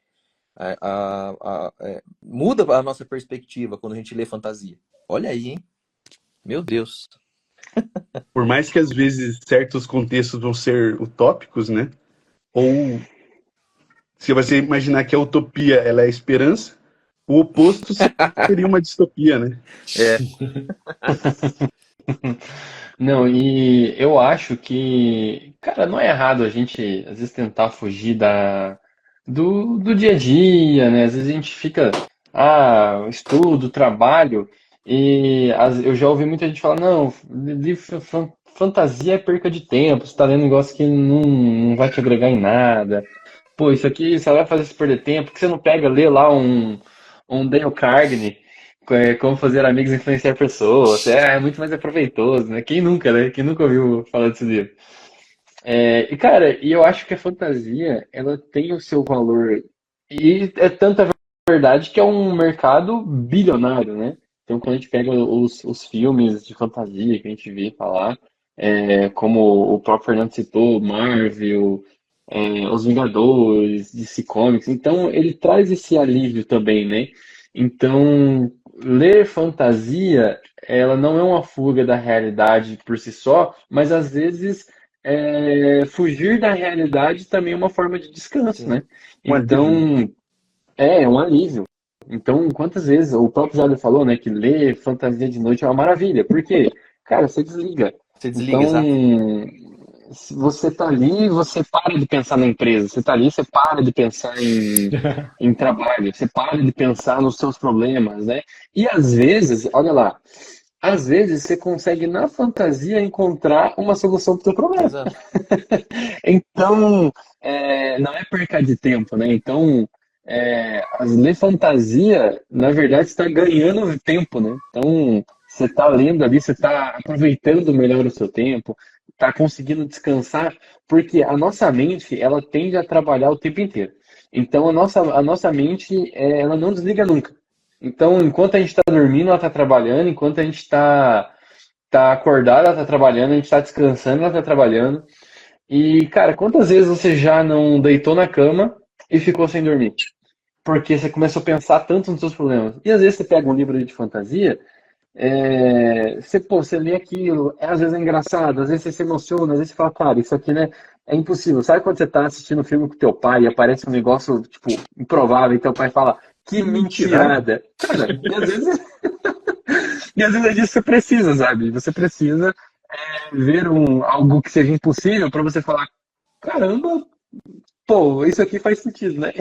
Muda a nossa perspectiva quando a gente lê fantasia. Olha aí, hein? Meu Deus. Por mais que às vezes certos contextos vão ser utópicos, né? Ou se você imaginar que a utopia ela é a esperança, o oposto seria uma distopia, né? É, Não, e eu acho que, cara, não é errado a gente às vezes tentar fugir do dia a dia, né? Às vezes a gente fica, estudo, trabalho, eu já ouvi muita gente falar, não, fantasia é perca de tempo, você tá lendo um negócio que não vai te agregar em nada. Pô, isso aqui só vai fazer você perder tempo, por que você não pega, lê lá um Dale Carnegie, como fazer amigos e influenciar pessoas. É muito mais aproveitoso, né? Quem nunca, né? Quem nunca ouviu falar desse livro? E, cara, eu acho que a fantasia, ela tem o seu valor. E é tanta verdade que é um mercado bilionário, né? Então, quando a gente pega os filmes de fantasia que a gente vê falar, como o próprio Fernando citou, Marvel, Os Vingadores, DC Comics, então ele traz esse alívio também, né? Então, ler fantasia, ela não é uma fuga da realidade por si só, mas às vezes fugir da realidade também é uma forma de descanso, sim. né? Um alívio. Então, é um alívio. Então, quantas vezes o próprio Jader falou, né, que ler fantasia de noite é uma maravilha. Por quê? Cara, você desliga. Você desliga, Então, exato. se você tá ali, você para de pensar na empresa. Você tá ali, você para de pensar em trabalho. Você para de pensar nos seus problemas, né? E às vezes, olha lá, às vezes você consegue na fantasia encontrar uma solução para o seu problema. Exato. Então, não é perca de tempo, né? Então, ler fantasia, na verdade, está ganhando tempo, né? Então, você está lendo ali, você está aproveitando melhor o seu tempo, está conseguindo descansar, porque a nossa mente, ela tende a trabalhar o tempo inteiro. Então, a nossa mente, ela não desliga nunca. Então, enquanto a gente está dormindo, ela está trabalhando, enquanto a gente tá acordado, ela está trabalhando, a gente está descansando, ela está trabalhando. E, cara, quantas vezes você já não deitou na cama e ficou sem dormir? Porque você começou a pensar tanto nos seus problemas. E às vezes você pega um livro de fantasia, você lê aquilo, às vezes é engraçado, às vezes você se emociona, às vezes você fala, cara, isso aqui, né, é impossível. Sabe quando você tá assistindo um filme com teu pai e aparece um negócio, tipo, improvável, e teu pai fala, que Mentira. mentirada. Cara, e às vezes é disso que você precisa, sabe? Você precisa ver algo que seja impossível para você falar, caramba, pô, isso aqui faz sentido, né?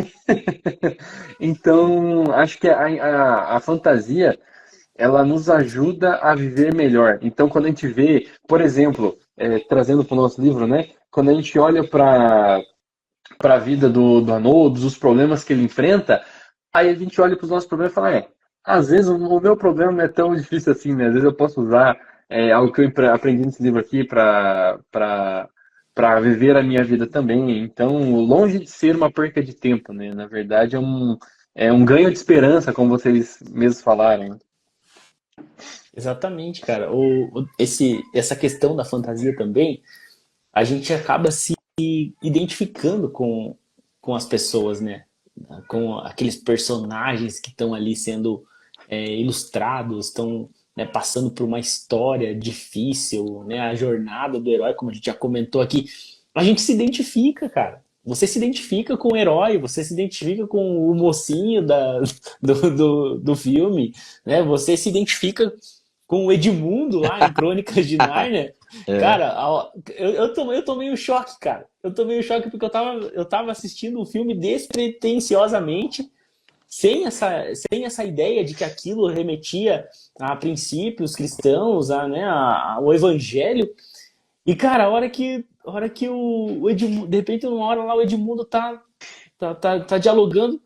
Então, acho que a fantasia, ela nos ajuda a viver melhor. Então, quando a gente vê, por exemplo, trazendo para o nosso livro, né? Quando a gente olha para a vida do Haroldo, os problemas que ele enfrenta, aí a gente olha para os nossos problemas e fala, às vezes o meu problema não é tão difícil assim, né? Às vezes eu posso usar algo que eu aprendi nesse livro aqui para viver a minha vida também. Então, longe de ser uma perca de tempo, né? Na verdade, é um ganho de esperança, como vocês mesmos falaram, né? Exatamente, cara. Essa questão da fantasia também, a gente acaba se identificando com as pessoas, né? Com aqueles personagens que estão ali sendo ilustrados, estão, né, passando por uma história difícil, né? A jornada do herói, como a gente já comentou aqui, a gente se identifica, cara. você se identifica com o herói, você se identifica com o mocinho do filme, né? Você se identifica com o Edmundo lá em Crônicas de Nárnia. É, Cara, eu tomei um choque, cara. Eu tomei um choque porque eu tava assistindo o filme despretensiosamente, sem essa ideia de que aquilo remetia a princípios cristãos, né, ao evangelho. E, cara, a hora que o Edmundo, de repente, uma hora lá o Edmundo tá dialogando,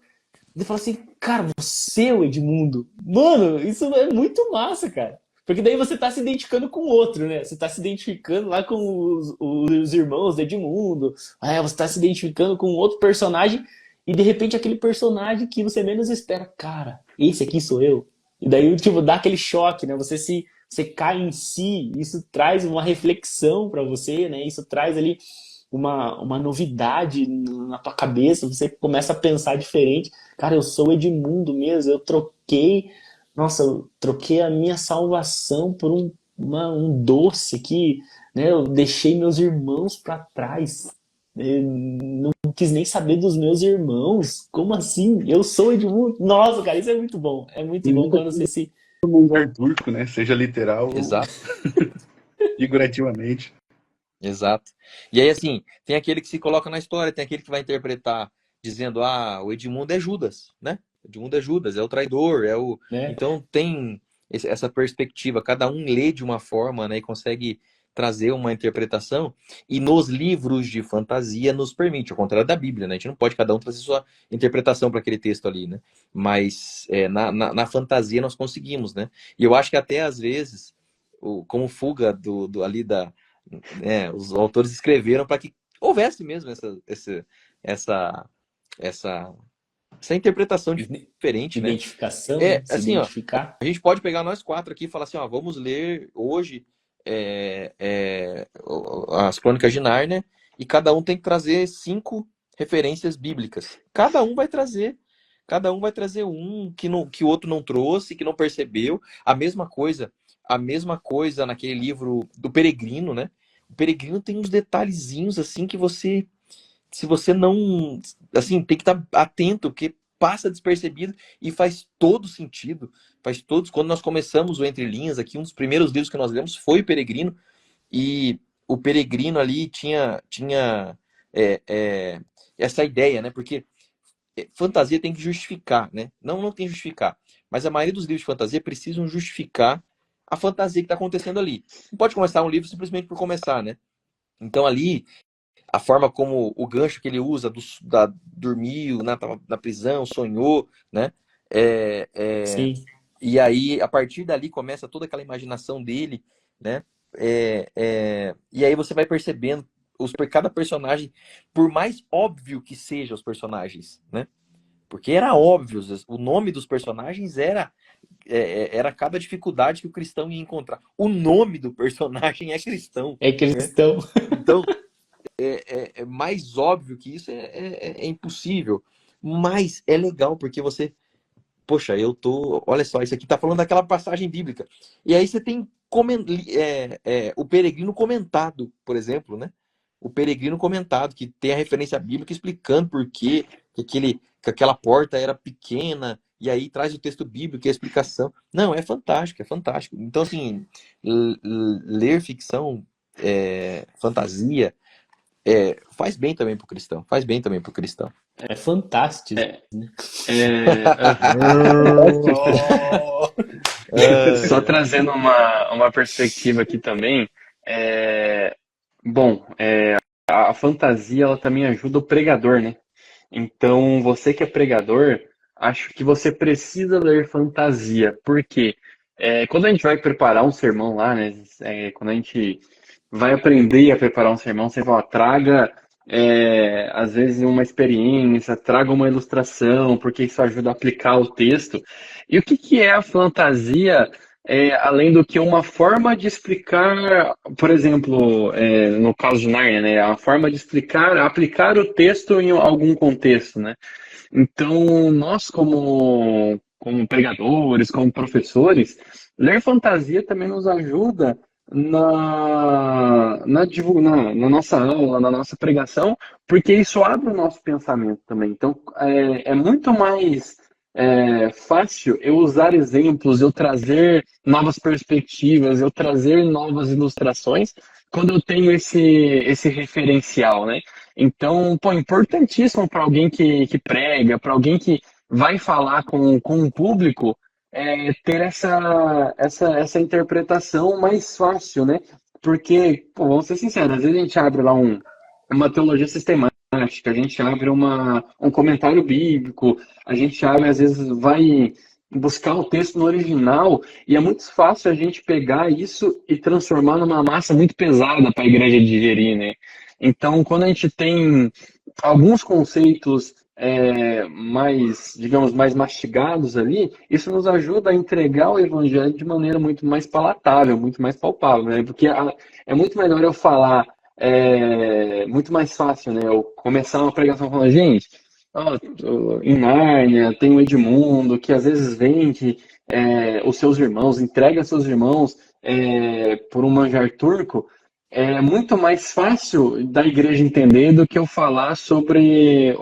ele fala assim, cara, você é o Edmundo. Mano, isso é muito massa, cara. Porque daí você tá se identificando com o outro, né? Você tá se identificando lá com os irmãos do Edmundo. Você tá se identificando com outro personagem. E de repente aquele personagem que você menos espera. Cara, esse aqui sou eu. E daí, tipo, dá aquele choque, né? Você cai em si. Isso traz uma reflexão pra você, né? Isso traz ali uma novidade na tua cabeça. Você começa a pensar diferente. Cara, eu sou o Edmundo mesmo. Eu troquei a minha salvação por um doce aqui, né? Eu deixei meus irmãos para trás. Eu não quis nem saber dos meus irmãos. Como assim? Eu sou Edmundo. Nossa, cara, isso é muito bom. É muito E bom nunca quando você se. um lugar turco, né? Seja literal ou exato, figurativamente. exato. E aí, assim, tem aquele que se coloca na história, tem aquele que vai interpretar dizendo, o Edmundo é Judas, né? Edmundo é Judas, é o traidor, é o... Né? Então tem essa perspectiva, cada um lê de uma forma, né, e consegue trazer uma interpretação, e nos livros de fantasia nos permite, ao contrário da Bíblia, né? A gente não pode cada um trazer sua interpretação para aquele texto ali, né? Mas na fantasia nós conseguimos, né? E eu acho que até às vezes, como fuga ali os autores escreveram para que houvesse mesmo essa, essa, essa interpretação diferente, né? Identificação, né? Se Assim, ó, identificar. a gente pode pegar nós quatro aqui e falar assim, ó, vamos ler hoje as Crônicas de Nárnia, e cada um tem que trazer 5 referências bíblicas. Cada um vai trazer um que o outro não trouxe, que não percebeu. A mesma coisa naquele livro do Peregrino, né? O Peregrino tem uns detalhezinhos assim que você, se você não, assim, tem que estar atento, porque passa despercebido e faz todo sentido. Quando nós começamos o Entre Linhas aqui, um dos primeiros livros que nós lemos foi o Peregrino, e o Peregrino ali tinha essa ideia, né? Porque fantasia tem que justificar, né? Não tem que justificar, mas a maioria dos livros de fantasia precisam justificar a fantasia que está acontecendo ali. Não pode começar um livro simplesmente por começar, né? Então ali, a forma como o gancho que ele usa, dormiu na prisão, sonhou, né? Sim. E aí, a partir dali, começa toda aquela imaginação dele, né? E aí você vai percebendo cada personagem, por mais óbvio que sejam os personagens, né? Porque era óbvio, o nome dos personagens era cada dificuldade que o cristão ia encontrar. O nome do personagem é cristão, É né? cristão. Então, mais óbvio que isso é impossível. Mas é legal, porque você... Poxa, olha só, isso aqui tá falando daquela passagem bíblica. E aí você tem o Peregrino comentado, por exemplo, né? O Peregrino comentado, que tem a referência bíblica explicando por que aquela porta era pequena, e aí traz o texto bíblico e a explicação. Não, é fantástico, é fantástico. Então, assim, ler ficção, fantasia, faz bem também pro cristão. Faz bem também pro cristão. É fantástico. É, Né? Só trazendo uma perspectiva aqui também. Bom, a fantasia ela também ajuda o pregador, né? Então, você que é pregador, acho que você precisa ler fantasia. Por quê? Quando a gente vai preparar um sermão lá, né? Quando a gente vai aprender a preparar um sermão, você fala, traga, às vezes, uma experiência, traga uma ilustração, porque isso ajuda a aplicar o texto. E o que é a fantasia? Além do que uma forma de explicar, por exemplo, no caso de Nárnia, né, a forma de explicar, aplicar o texto em algum contexto, né? Então, nós como pregadores, como professores, ler fantasia também nos ajuda na nossa aula, na nossa pregação, porque isso abre o nosso pensamento também. Então, é muito mais fácil eu usar exemplos, eu trazer novas perspectivas, eu trazer novas ilustrações, quando eu tenho esse referencial, né? Então, pô, importantíssimo para alguém que prega, para alguém que vai falar com um público, ter essa interpretação mais fácil, né? Porque, pô, vamos ser sinceros, às vezes a gente abre lá uma teologia sistemática, a gente abre um comentário bíblico, a gente abre, às vezes, vai buscar o texto no original, e é muito fácil a gente pegar isso e transformar numa massa muito pesada para a igreja digerir, né? Então, quando a gente tem alguns conceitos mais, digamos, mais mastigados ali, isso nos ajuda a entregar o evangelho de maneira muito mais palatável, muito mais palpável, né? Porque é muito melhor eu falar, muito mais fácil, né? Eu começar uma pregação falando, gente, ó, em Nárnia tem o Edmundo, que às vezes vende os seus irmãos, entrega seus irmãos por um manjar turco. É muito mais fácil da igreja entender do que eu falar sobre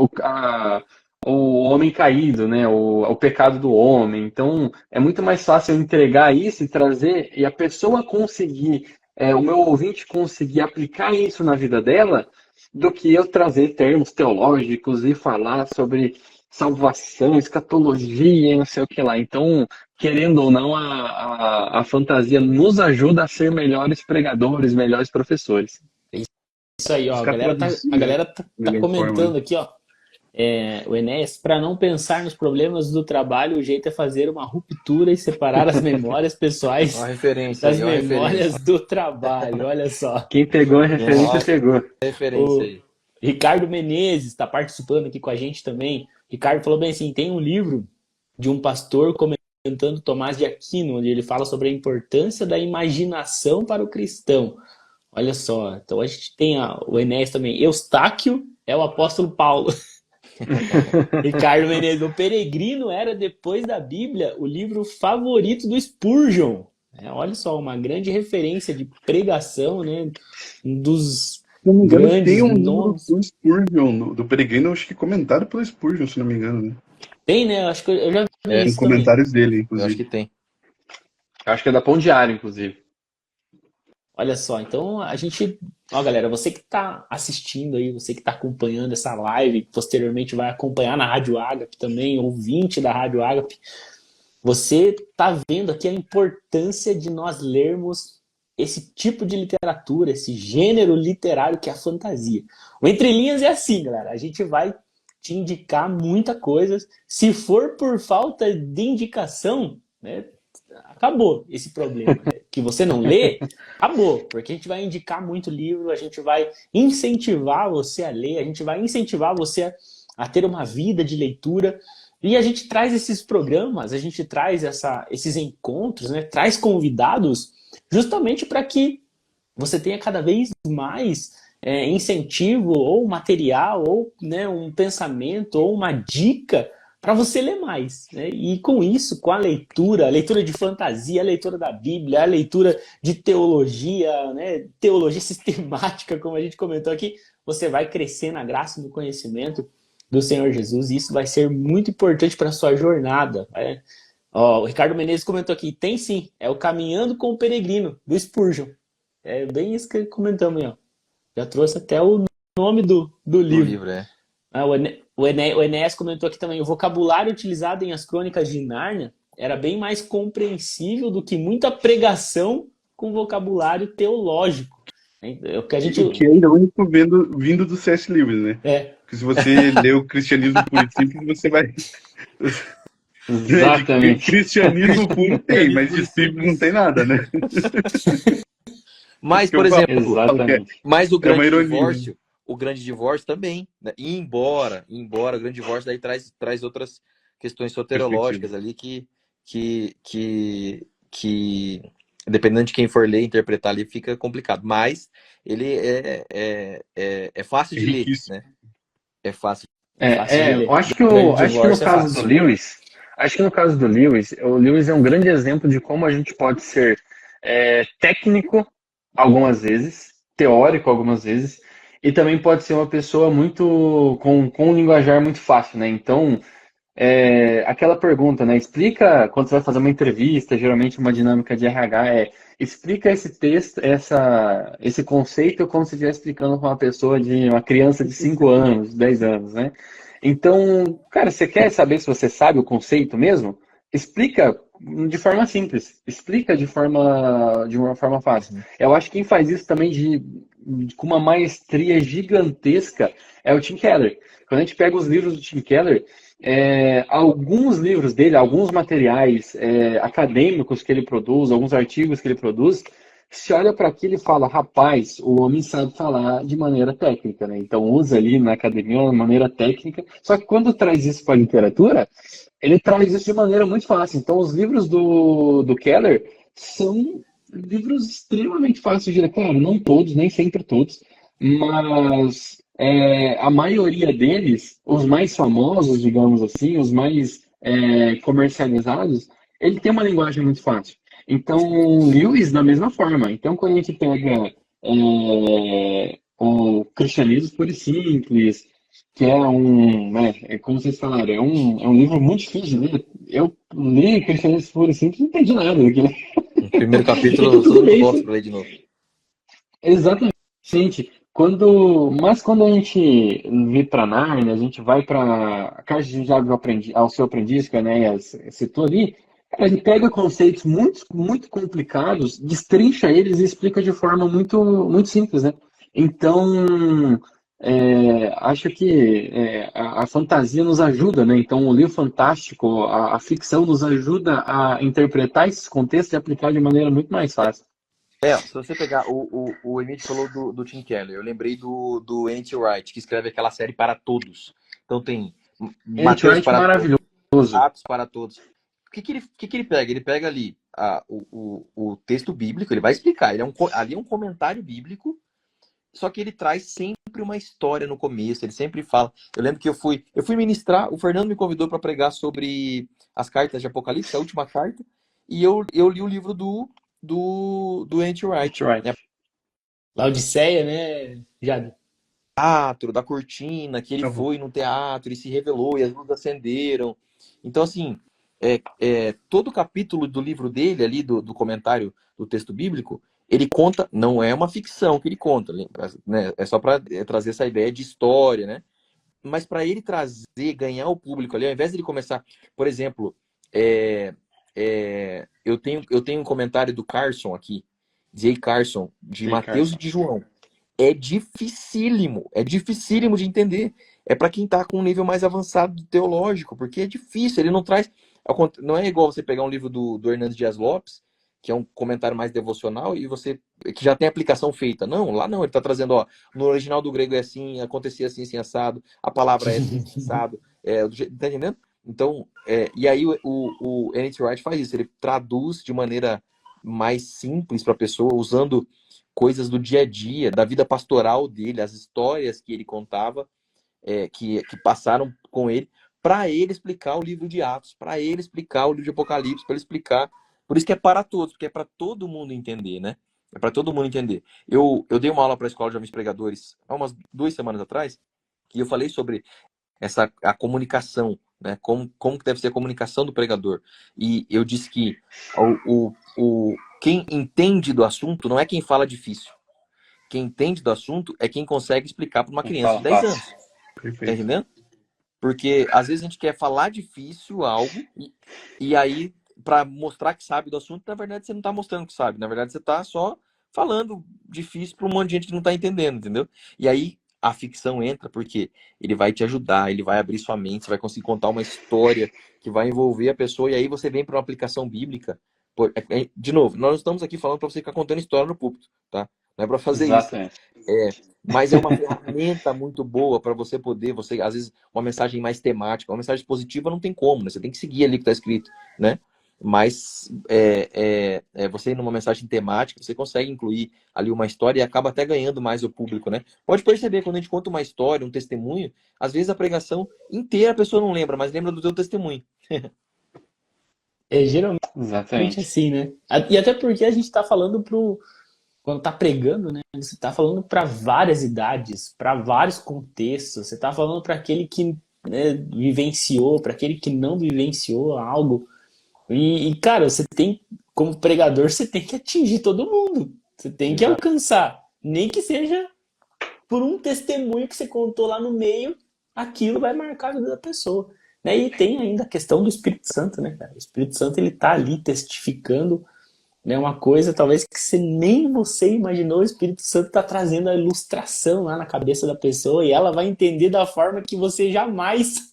o homem caído, né? O pecado do homem. Então, é muito mais fácil eu entregar isso e trazer, e a pessoa conseguir, o meu ouvinte conseguir aplicar isso na vida dela, do que eu trazer termos teológicos e falar sobre salvação, escatologia e não sei o que lá. Então, querendo ou não, a fantasia nos ajuda a ser melhores pregadores, melhores professores. Isso aí, ó. A Buscar galera traduzir, a galera tá melhor comentando forma. aqui, ó. O Enéas, para não pensar nos problemas do trabalho, o jeito é fazer uma ruptura e separar as memórias pessoais Uma referência das aí, uma referência. memórias do trabalho. Olha só. Quem pegou a referência, Nossa, pegou. referência O aí. Ricardo Menezes está participando aqui com a gente também. Ricardo falou bem assim: tem um livro de um pastor comentando Tomás de Aquino, onde ele fala sobre a importância da imaginação para o cristão. Olha só, então a gente tem o Enéas também. Eustáquio é o apóstolo Paulo. Ricardo Menezes, o Peregrino era, depois da Bíblia, o livro favorito do Spurgeon. Olha só, uma grande referência de pregação, né? Um dos Se não me engano, grandes tem um livro nomes. do Spurgeon, do Peregrino, acho que comentado pelo Spurgeon, se não me engano, né? Tem, né? Acho que eu já vi É, Com isso também. comentários dele, eu acho inclusive. que tem. Acho que é da Pão Diário, inclusive. Olha só, então a gente. Ó, galera, você que está assistindo aí, você que está acompanhando essa live, posteriormente vai acompanhar na Rádio Ágape também, ouvinte da Rádio Ágape, você está vendo aqui a importância de nós lermos esse tipo de literatura, esse gênero literário que é a fantasia. O Entre Linhas é assim, galera, a gente vai te indicar muita coisa. Se for por falta de indicação, né, acabou esse problema, né? Que você não lê, acabou, porque a gente vai indicar muito livro, a gente vai incentivar você a ler, a gente vai incentivar você a ter uma vida de leitura, e a gente traz esses programas, a gente traz esses encontros, né? Traz convidados justamente para que você tenha cada vez mais incentivo ou material ou, né, um pensamento ou uma dica para você ler mais, né? E com isso, com a leitura de fantasia, a leitura da Bíblia, a leitura de teologia, né? Teologia sistemática, como a gente comentou aqui, você vai crescer na graça e no conhecimento do Senhor Jesus, e isso vai ser muito importante para a sua jornada, né? Ó, o Ricardo Menezes comentou aqui, tem sim, é o Caminhando com o Peregrino, do Spurgeon. É bem isso que comentamos aí, ó. Já trouxe até o nome do Do livro. livro, é. O Enéas comentou aqui também, o vocabulário utilizado em As Crônicas de Nárnia era bem mais compreensível do que muita pregação com vocabulário teológico. É o que a gente... O que é irônico vindo do C.S. Lewis, né? Porque se você lê o Cristianismo Puro e Simples, você vai... Exatamente. Cristianismo puro tem, mas de simples não tem nada, né? Mas, Que por eu falo, exemplo, Exatamente. mas o é uma grande ironia. divórcio, o grande divórcio também, né? E embora o grande divórcio daí traz outras questões soterológicas ali que dependendo de quem for ler, interpretar ali, fica complicado. Mas ele é fácil de ler, Riquíssimo. né? É fácil. fácil de ler. Eu acho que Grande acho que no divórcio é caso fácil. do Lewis, o Lewis é um grande exemplo de como a gente pode ser técnico algumas vezes, teórico algumas vezes, e também pode ser uma pessoa muito com um linguajar muito fácil, né? Então, aquela pergunta, né? Explica, quando você vai fazer uma entrevista, geralmente uma dinâmica de RH explica esse texto, esse conceito como se estivesse explicando para uma pessoa uma criança de 5 anos, 10 anos, né? Então, cara, você quer saber se você sabe o conceito mesmo? Explica de forma simples, explica de uma forma fácil. Uhum. Eu acho que quem faz isso também com uma maestria gigantesca é o Tim Keller. Quando a gente pega os livros do Tim Keller, alguns livros dele, alguns materiais acadêmicos que ele produz, alguns artigos que ele produz, se olha para aquilo e fala, rapaz, o homem sabe falar de maneira técnica, né? Então usa ali na academia uma maneira técnica. Só que quando traz isso para a literatura, ele traz isso de maneira muito fácil. Então os livros do Keller são livros extremamente fáceis de ler. Claro, não todos, nem sempre todos, mas a maioria deles, os mais famosos, digamos assim, os mais comercializados, ele tem uma linguagem muito fácil. Então, Lewis, da mesma forma. Então, quando a gente pega o Cristianismo Puro e Simples, que é né, como vocês falaram, é um livro muito difícil de ler. Eu li Cristianismo Puro e Simples e não entendi nada daquilo. O primeiro Então, capítulo, todo tudo mundo bem. volta pra ler de novo. Exatamente. Mas quando a gente vê para Nárnia, a gente vai para a Carta de Diabo ao Seu Aprendiz, que a Enéas citou ali, cara, ele pega conceitos muito, muito complicados, destrincha eles e explica de forma muito, muito simples, né? Então, acho que a fantasia nos ajuda, né? Então, o livro fantástico, a ficção nos ajuda a interpretar esses contextos e aplicar de maneira muito mais fácil. Se você pegar, o Emílio falou do Tim Keller, eu lembrei do N.T. Wright, que escreve aquela série Para Todos. Então tem Andy Mateus Wright para todos, maravilhoso. Atos para todos. O que ele pega? Ele pega ali o texto bíblico, ele vai explicar. Ali é um comentário bíblico, só que ele traz sempre uma história no começo, ele sempre fala. Eu lembro que eu fui ministrar, o Fernando me convidou para pregar sobre as cartas de Apocalipse, a última carta, e eu li o livro do N.T. Wright, Andy Wright. né? Laodiceia, né, Jade? Teatro, da cortina, que ele foi no teatro e se revelou e as luzes acenderam. Então, assim, todo o capítulo do livro dele, ali, do comentário do texto bíblico, ele conta, não é uma ficção que ele conta, né? É só para trazer essa ideia de história, né? Mas para ele trazer, ganhar o público ali, ao invés de ele começar, por exemplo, eu tenho um comentário do Carson aqui, J. Carson, de Mateus e de João. É dificílimo de entender. É para quem está com um nível mais avançado teológico, porque é difícil, ele não traz. Não é igual você pegar um livro do Hernandes Dias Lopes, que é um comentário mais devocional, e você que já tem aplicação feita. Não, lá não, ele está trazendo, ó, no original do grego é assim, acontecia assim, assim, assado, a palavra é assim, assado, tá entendendo? Então, e aí o N.T. Wright faz isso, ele traduz de maneira mais simples para a pessoa, usando coisas do dia a dia, da vida pastoral dele, as histórias que ele contava, que passaram com ele, para ele explicar o livro de Atos, para ele explicar o livro de Apocalipse, para ele explicar. Por isso que é para todos, porque é para todo mundo entender, né? É para todo mundo entender. Eu dei uma aula para a Escola de Jovens Pregadores há umas 2 semanas atrás, e eu falei sobre a comunicação, né? Como que deve ser a comunicação do pregador. E eu disse que quem entende do assunto não é quem fala difícil. Quem entende do assunto é quem consegue explicar para uma criança de 10 anos. Tá entendendo? Porque às vezes a gente quer falar difícil algo e aí, para mostrar que sabe do assunto, na verdade você não está mostrando que sabe. Na verdade você está só falando difícil para um monte de gente que não está entendendo, entendeu? E aí a ficção entra porque ele vai te ajudar, ele vai abrir sua mente, você vai conseguir contar uma história que vai envolver a pessoa, e aí você vem para uma aplicação bíblica. De novo, nós não estamos aqui falando para você ficar contando história no púlpito, tá? Não é para fazer Exatamente. isso. Mas é uma ferramenta muito boa para você poder, às vezes, uma mensagem mais temática, uma mensagem positiva não tem como, né? Você tem que seguir ali o que está escrito, né? Mas você numa mensagem temática, você consegue incluir ali uma história e acaba até ganhando mais o público, né? Pode perceber, quando a gente conta uma história, um testemunho, às vezes a pregação inteira a pessoa não lembra, mas lembra do teu testemunho. Geralmente Exatamente. assim, né? E até porque a gente tá falando quando tá pregando, né, você tá falando para várias idades, para vários contextos. Você tá falando para aquele que, né, vivenciou, para aquele que não vivenciou algo. Cara, você tem, como pregador, você tem que atingir todo mundo. Você tem que Exato. alcançar. Nem que seja por um testemunho que você contou lá no meio, aquilo vai marcar a vida da pessoa. Né? E tem ainda a questão do Espírito Santo, né, cara? O Espírito Santo, ele tá ali testificando, né, uma coisa talvez que nem você imaginou. O Espírito Santo tá trazendo a ilustração lá na cabeça da pessoa e ela vai entender da forma que você jamais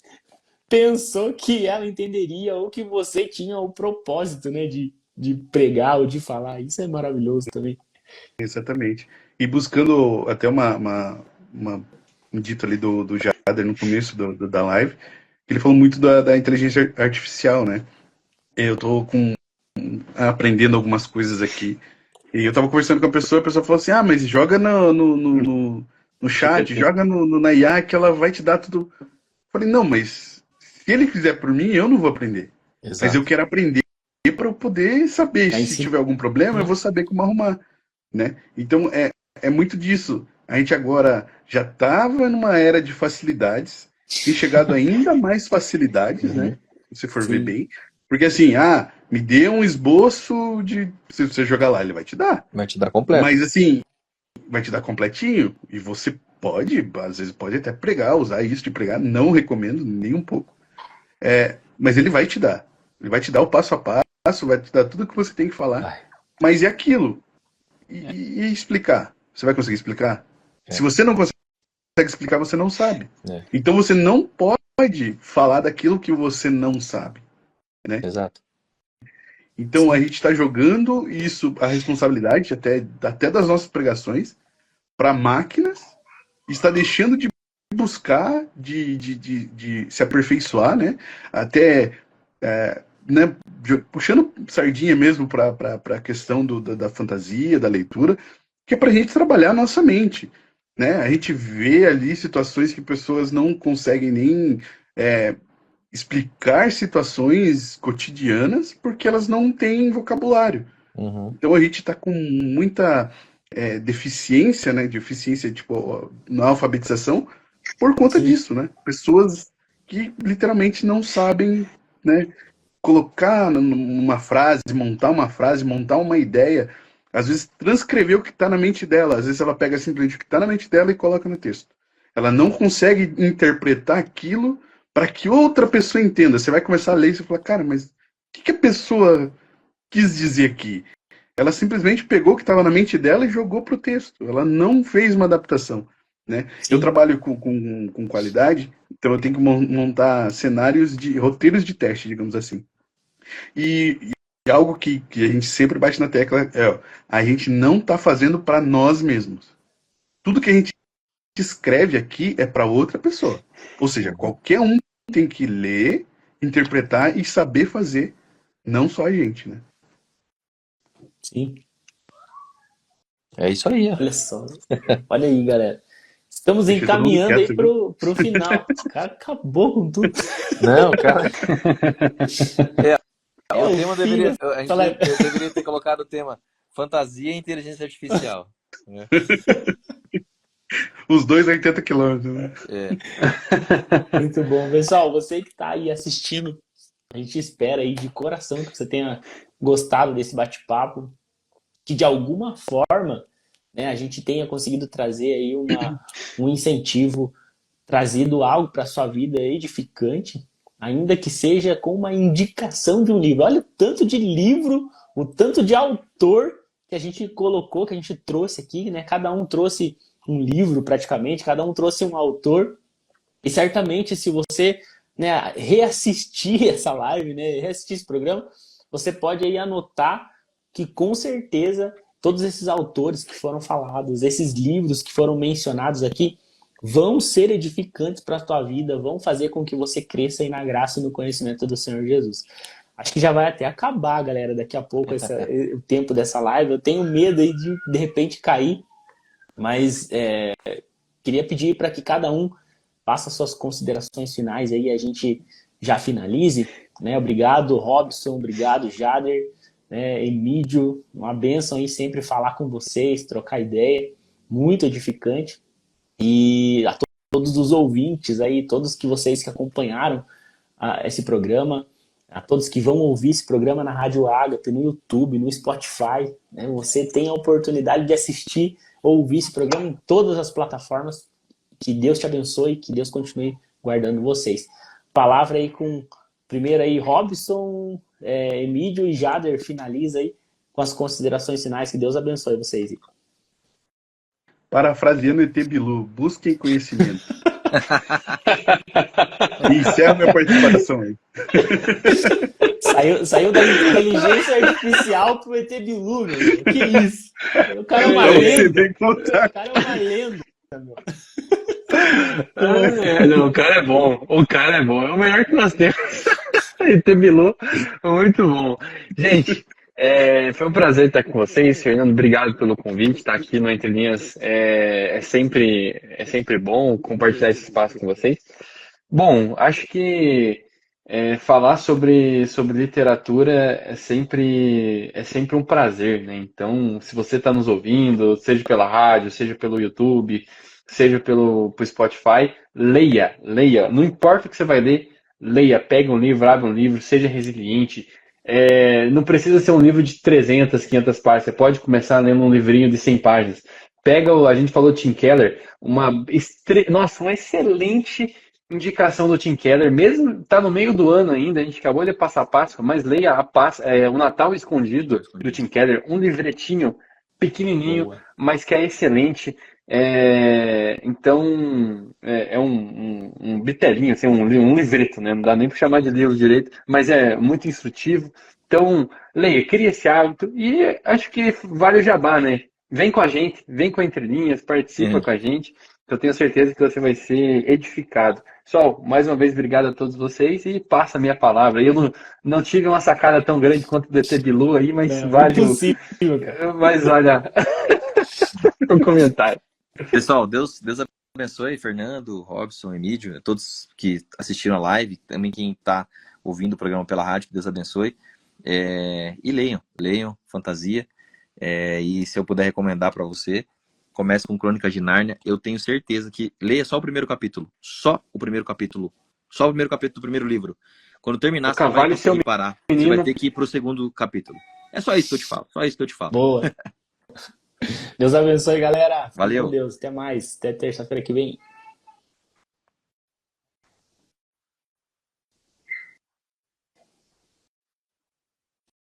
pensou que ela entenderia ou que você tinha o propósito, né, de pregar ou de falar. Isso é maravilhoso também. Exatamente. E buscando até um dito ali do Jader no começo da live, ele falou muito da inteligência artificial, né? Eu tô aprendendo algumas coisas aqui. E eu tava conversando com a pessoa falou assim, mas joga no chat, joga na IA que ela vai te dar tudo. Eu falei, não, mas se ele fizer por mim, eu não vou aprender. Exato. Mas eu quero aprender para eu poder saber. Aí Se sim. tiver algum problema, eu vou saber como arrumar. Né? Então é muito disso. A gente agora já estava numa era de facilidades, tem chegado ainda mais facilidades, né? Se for ver Sim. bem. Porque assim, me dê um esboço de. Se você jogar lá, ele vai te dar. Vai te dar completo. Mas assim, vai te dar completinho. E você pode, às vezes, pode até pregar, usar isso de pregar. Não recomendo nem um pouco. Mas ele vai te dar. Ele vai te dar o passo a passo, vai te dar tudo que você tem que falar. Mas é aquilo. E explicar? Você vai conseguir explicar? Se você não consegue explicar, você não sabe. Então você não pode falar daquilo que você não sabe. Né? Exato. Então a gente está jogando isso, a responsabilidade até das nossas pregações, para máquinas, está deixando de buscar, de se aperfeiçoar, né? Até né, puxando sardinha mesmo para a questão da fantasia, da leitura, que é para a gente trabalhar a nossa mente. Né? A gente vê ali situações que pessoas não conseguem nem explicar situações cotidianas porque elas não têm vocabulário. Então a gente está com muita deficiência, né? Deficiência tipo, na alfabetização por conta disso, né? Pessoas que literalmente não sabem, né, colocar numa frase, montar uma ideia, às vezes transcrever o que está na mente dela, às vezes ela pega simplesmente o que está na mente dela e coloca no texto. Ela não consegue interpretar aquilo para que outra pessoa entenda. Você vai começar a ler e você fala, cara, mas o que a pessoa quis dizer aqui? Ela simplesmente pegou o que estava na mente dela e jogou para o texto. Ela não fez uma adaptação. Né? Eu trabalho com qualidade, então eu tenho que montar cenários de roteiros de teste, digamos assim. E algo que a gente sempre bate na tecla a gente não está fazendo para nós mesmos. Tudo que a gente escreve aqui é para outra pessoa. Ou seja, qualquer um tem que ler, interpretar e saber fazer, não só a gente, né? Sim. É isso aí. Olha só. Olha aí, galera. Estamos encaminhando aí pro final. O cara acabou com tudo. Não, cara. O tema deveria. Eu deveria ter colocado o tema fantasia e inteligência artificial. Né? Os dois a 80 quilômetros, né? Muito bom. Pessoal, você que está aí assistindo, a gente espera aí de coração que você tenha gostado desse bate-papo, que de alguma forma, né, a gente tenha conseguido trazer aí um incentivo, trazido algo para a sua vida edificante, ainda que seja com uma indicação de um livro. Olha o tanto de livro, o tanto de autor que a gente colocou, que a gente trouxe aqui, né? Cada um trouxe um livro praticamente, cada um trouxe um autor. E certamente, se você, né, reassistir essa live, né, reassistir esse programa, você pode aí anotar que com certeza todos esses autores que foram falados, esses livros que foram mencionados aqui, vão ser edificantes para a tua vida, vão fazer com que você cresça aí na graça e no conhecimento do Senhor Jesus. Acho que já vai até acabar, galera, daqui a pouco o tempo dessa live. Eu tenho medo aí de repente cair, mas queria pedir para que cada um faça suas considerações finais aí, a gente já finalize, né? Obrigado, Robson, obrigado, Jader. né? Emídio, uma bênção aí sempre falar com vocês, trocar ideia, muito edificante. E a todos os ouvintes aí, todos que vocês que acompanharam esse programa, a todos que vão ouvir esse programa na Rádio Ágape, no YouTube, no Spotify, né? Você tem a oportunidade de assistir ou ouvir esse programa em todas as plataformas. Que Deus te abençoe, que Deus continue guardando vocês. Palavra aí com, primeiro aí, Robson, Emídio e Jader, finaliza aí com as considerações finais. Que Deus abençoe vocês. Parafraseando ET Bilu, busquem conhecimento. E encerro minha participação aí. Saiu da inteligência artificial pro ET Bilu, meu. Que isso? O cara é uma lenda. O cara é uma lenda, meu. Não, o cara é bom. O cara é bom. É o melhor que nós temos. ET Bilu, muito bom. Gente, foi um prazer estar com vocês. Fernando, obrigado pelo convite. Estar aqui no Entre Linhas é sempre bom compartilhar esse espaço com vocês. Bom, acho que falar sobre literatura é sempre um prazer, né? Então, se você está nos ouvindo, seja pela rádio, seja pelo YouTube, seja pelo Spotify, leia. Não importa o que você vai ler, leia, pega um livro, abre um livro, seja resiliente. Não precisa ser um livro de 300, 500 páginas. Você pode começar lendo um livrinho de 100 páginas. A gente falou de Tim Keller, uma excelente indicação do Tim Keller, mesmo tá no meio do ano ainda, a gente acabou de passar a Páscoa, mas leia o Natal Escondido do Tim Keller, um livretinho pequenininho, Boa. mas que é excelente. Então, é um bitelinho, assim, um livreto, né? Não dá nem para chamar de livro direito, mas é muito instrutivo. Então, leia, cria esse hábito e acho que vale o jabá, né? Vem com a gente, vem com Entre Linhas, participa com a gente. Eu tenho certeza que você vai ser edificado. Pessoal, mais uma vez, obrigado a todos vocês e passa a minha palavra. Eu não tive uma sacada tão grande quanto o DT Bilu aí, mas vale mas olha, um comentário. Pessoal, Deus abençoe, Fernando, Robson, Emídio, todos que assistiram a live, também quem está ouvindo o programa pela rádio, que Deus abençoe. E leiam Fantasia. E se eu puder recomendar para você, comece com Crônicas de Nárnia. Eu tenho certeza que leia só o primeiro capítulo. Só o primeiro capítulo do primeiro livro. Quando terminar, você vai ter que parar. Você vai ter que ir para o segundo capítulo. É só isso que eu te falo. Boa. Deus abençoe, galera. Valeu. Com Deus. Até mais. Até terça-feira que vem.